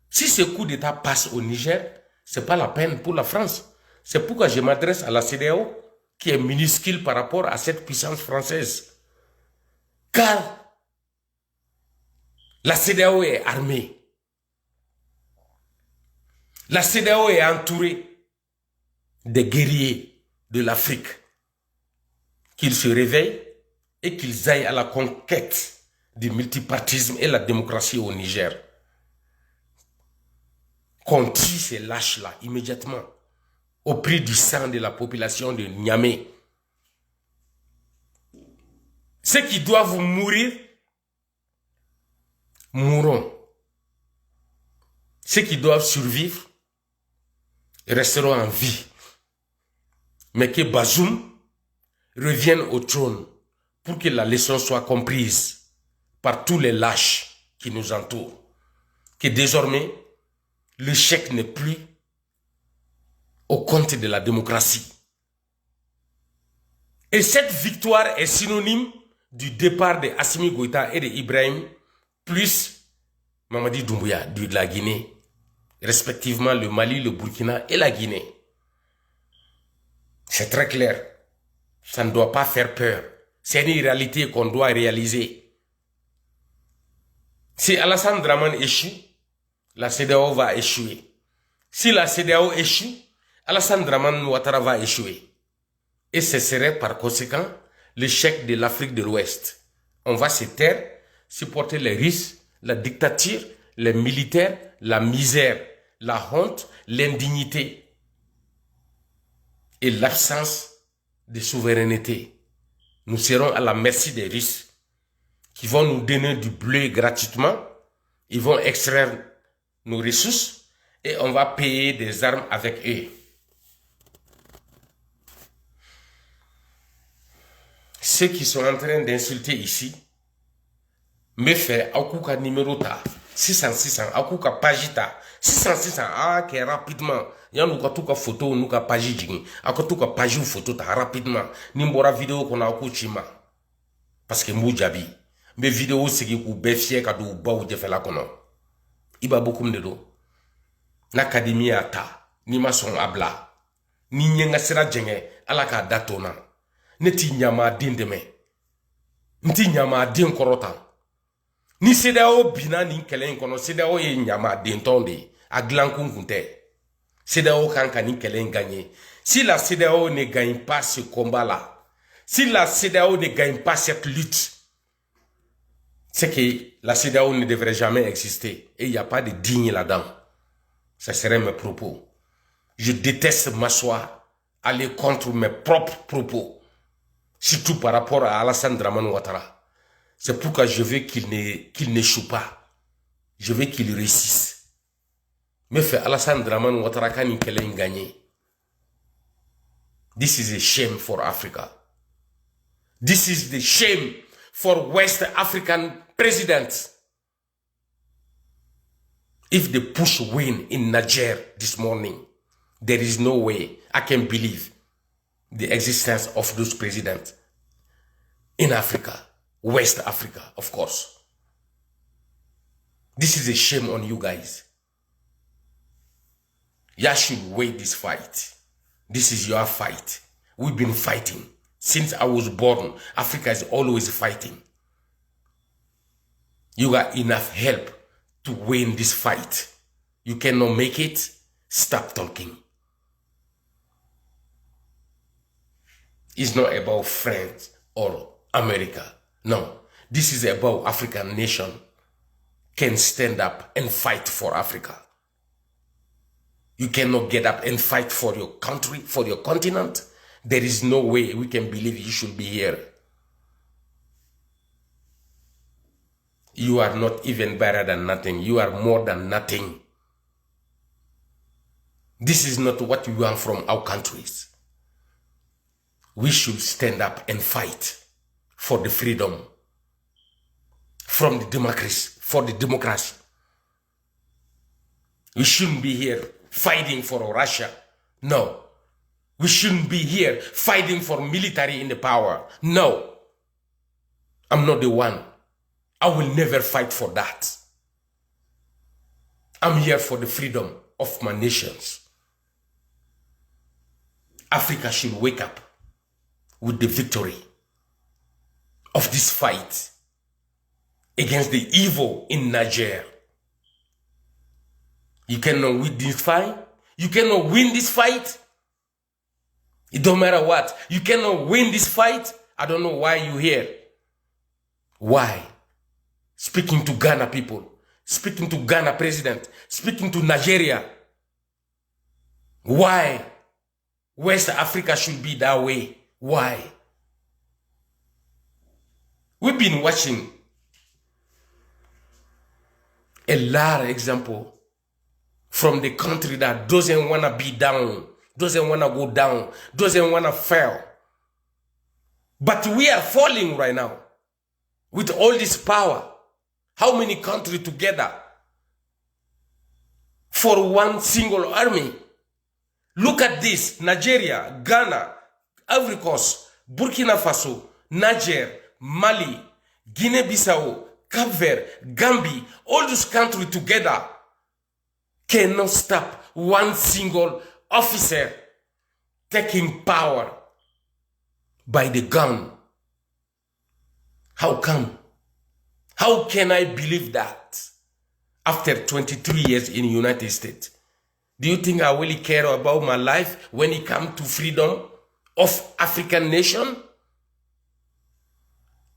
Si ce coup d'État passe au Niger, ce n'est pas la peine pour la France. C'est pourquoi je m'adresse à la CEDEAO, qui est minuscule par rapport à cette puissance française. Car la CEDEAO est armée. La CEDEAO est entourée des guerriers de l'Afrique. Qu'ils se réveillent et qu'ils aillent à la conquête du multipartisme et la démocratie au Niger. Qu'on tue ces lâches-là immédiatement au prix du sang de la population de Niamey. Ceux qui doivent mourir, mourront. Ceux qui doivent survivre resteront en vie. Mais que Bazoum revienne au trône pour que la leçon soit comprise par tous les lâches qui nous entourent. Que désormais, le chèque n'est plus au compte de la démocratie. Et cette victoire est synonyme du départ de Assimi Goïta et de Ibrahim, plus Mamadi Doumbouya de la Guinée, respectivement le Mali, le Burkina et la Guinée. C'est très clair. Ça ne doit pas faire peur. C'est une réalité qu'on doit réaliser. Si Alassane Dramane échoue, la CEDEAO va échouer. Si la CEDEAO échoue, Alassane Dramane Ouattara va échouer. Et ce serait par conséquent l'échec de l'Afrique de l'Ouest. On va se taire, supporter les risques, la dictature, les militaires, la misère, la honte, l'indignité et l'absence de souveraineté. Nous serons à la merci des Russes qui vont nous donner du blé gratuitement. Ils vont extraire nos ressources et on va payer des armes avec eux. Ceux qui sont en train d'insulter ici me fait akuka numéro ta 600 akuka pagita 600 ah que rapidement ya nous ka photo nous ka page jigi akatuka page photo ta rapidement nimbora vidéo qu'on a chima parce que moujabi mes vidéos c'est qui ku befie ka do ba ou de la kono iba beaucoup de do l'académie ata ni mason abla ni nyenga sira jenge ala ka datona neti nyama dindeme nti nyama din korota ni CEDEAO bina ni kelen kono CEDEAO ye nyama din tonde a glankun kunte CEDEAO kanka ni kelen gagné. Si la CEDEAO ne gagne pas ce combat là, si la CEDEAO ne gagne pas cette lutte, c'est que la CEDEAO ne devrait jamais exister et il n'y a pas de digne là-dedans. Ça serait mes propos. Je déteste m'asseoir, aller contre mes propres propos. Surtout par rapport à Alassane Dramane Ouattara. C'est pourquoi je veux qu'il n'échoue pas. Je veux qu'il réussisse. Mais fait Alassane Dramane Ouattara quand il a gagné. This is a shame for Africa. This is the shame for West African presidents. If the push win in Niger this morning, there is no way I can believe the existence of those presidents. in Africa, West Africa, of course. This is a shame on you guys. You should wait this fight. This is your fight. We've been fighting. Since I was born, Africa is always fighting. You got enough help to win this fight. You cannot make it, stop talking. It's not about France or America. No, this is about African nation can stand up and fight for Africa. You cannot get up and fight for your country, for your continent. There is no way we can believe you should be here. You are not even better than nothing. You are more than nothing. This is not what we want from our countries. We should stand up and fight for the freedom, from the democracy, for the democracy. We shouldn't be here fighting for Russia. No. We shouldn't be here fighting for military in the power. No. I'm not the one. I will never fight for that. I'm here for the freedom of my nations. Africa should wake up with the victory of this fight against the evil in Niger. You cannot win this fight. You cannot win this fight. It don't matter what. You cannot win this fight. I don't know why you're here. Why? Speaking to Ghana people, speaking to Ghana president, speaking to Nigeria. Why? West Africa should be that way. Why? We've been watching a lot of examples from the country that doesn't want to be down, doesn't want to go down, doesn't want to fail. But we are falling right now with all this power. How many countries together for one single army? Look at this: Nigeria, Ghana, Ivory Coast, Burkina Faso, Niger, Mali, Guinea-Bissau, Cape Verde, Gambia, all those countries together cannot stop one single officer taking power by the gun. How come? How can I believe that after 23 years in the United States? Do you think I really care about my life when it comes to freedom of African nation?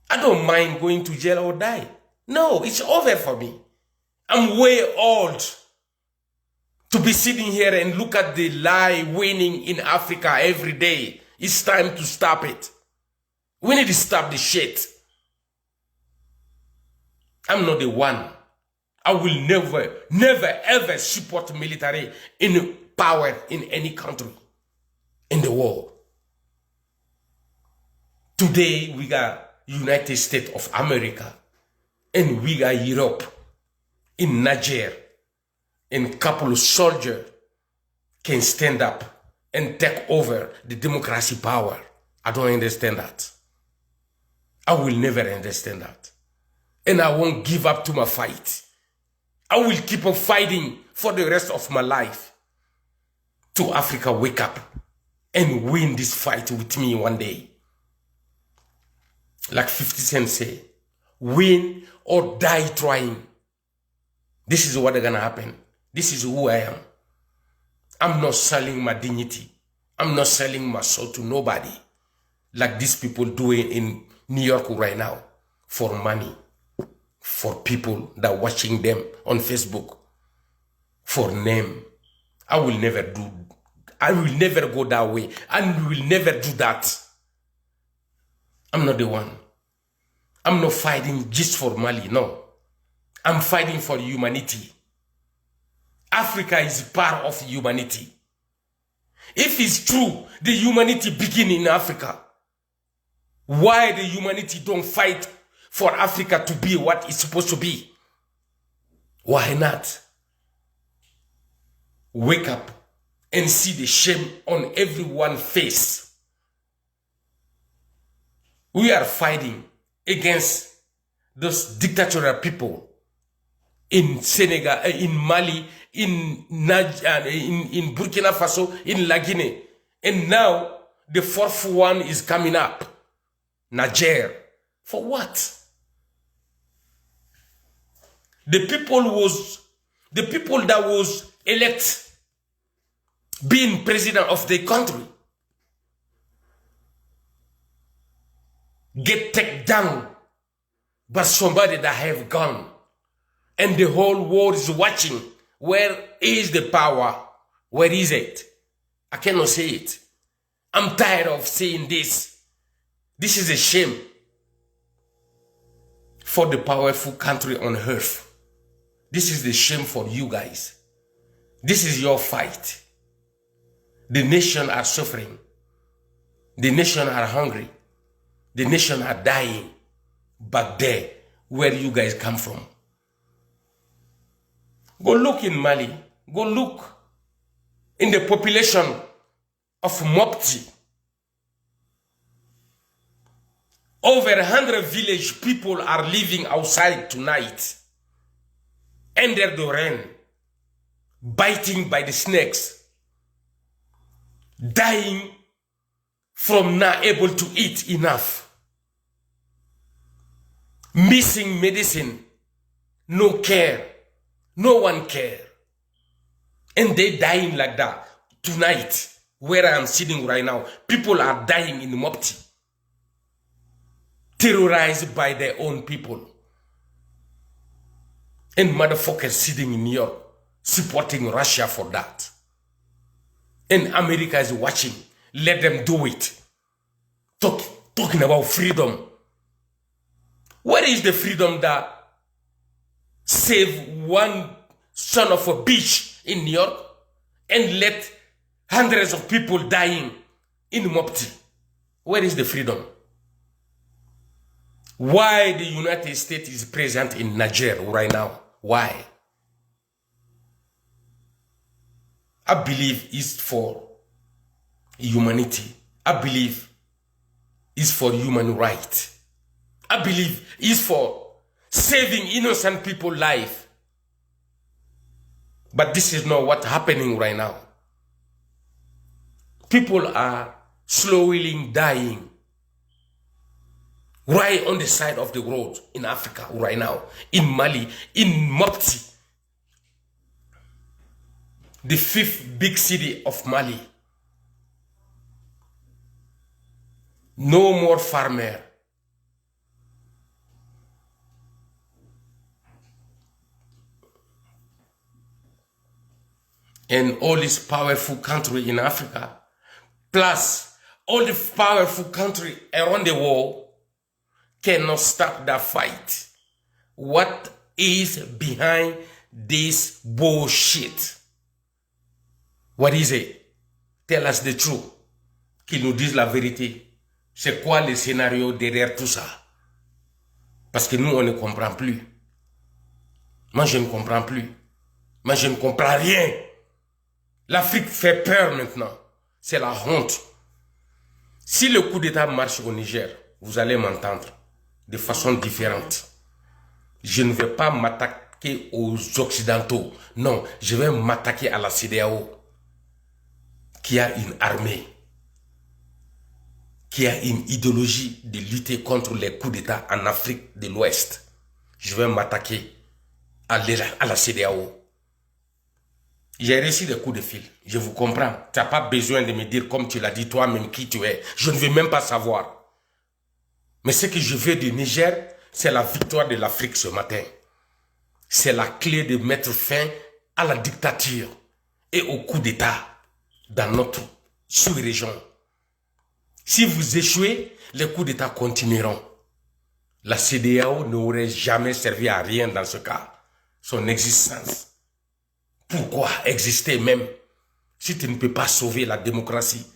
I don't mind going to jail or die. No, it's over for me. I'm way old to be sitting here and look at the lie winning in Africa every day. It's time to stop it. We need to stop the shit. I'm not the one. I will never ever support military in power in any country in the world. Today we got United States of America and we got Europe in Niger, and a couple of soldiers can stand up and take over the democracy power. I don't understand that. I will never understand that. And I won't give up to my fight. I will keep on fighting for the rest of my life. To Africa, wake up and win this fight with me one day. Like 50 Cent say, win or die trying. This is what is gonna happen. This is who I am. I'm not selling my dignity. I'm not selling my soul to nobody. Like these people doing in New York right now for money. For people that are watching them on Facebook. For name. I will never go that way. And will never do that. I'm not the one. I'm not fighting just for Mali, no. I'm fighting for humanity. Africa is part of humanity. If it's true, the humanity begins in Africa, why the humanity don't fight for Africa to be what it's supposed to be? Why not? Wake up and see the shame on everyone's face. We are fighting against those dictatorial people in Senegal, in Mali, in Burkina Faso, in La Guinea. And now the fourth one is coming up. Niger. For what? The people that was elect being president of the country get taken down by somebody that have gone, and the whole world is watching. Where is the power? Where is it? I cannot say it. I'm tired of saying this. This is a shame for the powerful country on earth. This is the shame for you guys. This is your fight. The nation are suffering. The nation are hungry. The nation are dying back there where you guys come from. Go look in Mali. Go look in the population of Mopti. Over 100 village people are living outside tonight. Under the rain. Biting by the snakes. Dying from not able to eat enough. Missing medicine. No care. No one care. And they dying like that. Tonight, where I am sitting right now, people are dying in Mopti. Terrorized by their own people. And motherfuckers sitting in New York, supporting Russia for that. And America is watching. Let them do it. Talking about freedom. Where is the freedom that save one son of a bitch in New York and let hundreds of people dying in Mopti? Where is the freedom? Why the United States is present in Niger right now? Why? I believe it's for humanity. I believe it's for human rights. I believe it's for saving innocent people's life. But this is not what's happening right now. People are slowly dying right on the side of the road in Africa right now, in Mali, in Mopti, the 5th big city of Mali. No more farmer. And all this powerful country in Africa, plus all the powerful country around the world, cannot stop that fight. What is behind this bullshit? What is it? Tell us the truth. Qu'ils nous disent la vérité. C'est quoi le scénario derrière tout ça? Parce que nous, on ne comprend plus. Moi, je ne comprends plus. Moi, je ne comprends rien. L'Afrique fait peur maintenant. C'est la honte. Si le coup d'État marche au Niger, vous allez m'entendre de façon différente. Je ne vais pas m'attaquer aux Occidentaux. Non, je vais m'attaquer à la CEDEAO, qui a une armée, qui a une idéologie de lutter contre les coups d'État en Afrique de l'Ouest. Je vais m'attaquer à la CEDEAO. J'ai reçu des coups de fil. Je vous comprends. Tu n'as pas besoin de me dire, comme tu l'as dit toi-même, qui tu es. Je ne veux même pas savoir. Mais ce que je veux du Niger, c'est la victoire de l'Afrique ce matin. C'est la clé de mettre fin à la dictature et au coup d'État dans notre sous-région. Si vous échouez, les coups d'État continueront. La CEDEAO n'aurait jamais servi à rien dans ce cas. Son existence. Pourquoi exister même si tu ne peux pas sauver la démocratie?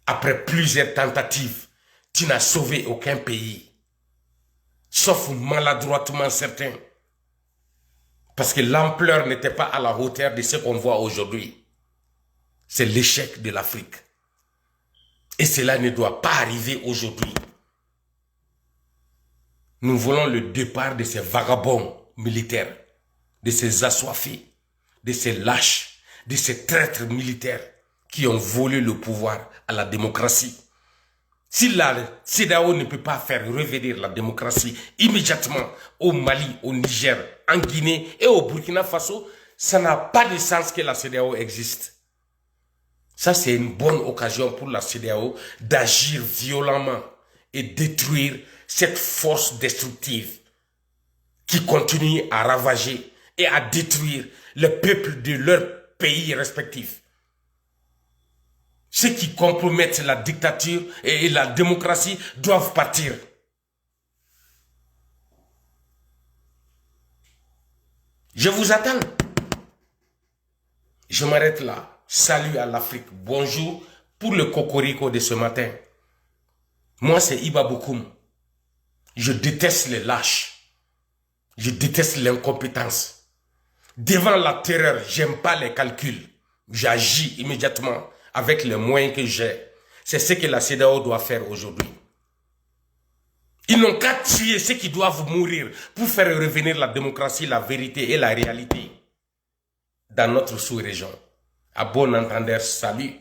Après plusieurs tentatives, tu n'as sauvé aucun pays. Sauf maladroitement certains. Parce que l'ampleur n'était pas à la hauteur de ce qu'on voit aujourd'hui. C'est l'échec de l'Afrique. Et cela ne doit pas arriver aujourd'hui. Nous voulons le départ de ces vagabonds militaires, de ces assoiffés, de ces lâches, de ces traîtres militaires qui ont volé le pouvoir à la démocratie. Si la CEDEAO ne peut pas faire revenir la démocratie immédiatement au Mali, au Niger, en Guinée et au Burkina Faso, ça n'a pas de sens que la CEDEAO existe. Ça, c'est une bonne occasion pour la CEDEAO d'agir violemment et détruire cette force destructive qui continue à ravager et à détruire le peuple de leur pays respectifs. Ceux qui compromettent la dictature et la démocratie doivent partir. Je vous attends. Je m'arrête là. Salut à l'Afrique. Bonjour pour le cocorico de ce matin. Moi, c'est Iba Bokoum. Je déteste les lâches. Je déteste l'incompétence. Devant la terreur, j'aime pas les calculs. J'agis immédiatement avec les moyens que j'ai. C'est ce que la CEDEAO doit faire aujourd'hui. Ils n'ont qu'à tuer ceux qui doivent mourir pour faire revenir la démocratie, la vérité et la réalité dans notre sous-région. À bon entendeur, salut.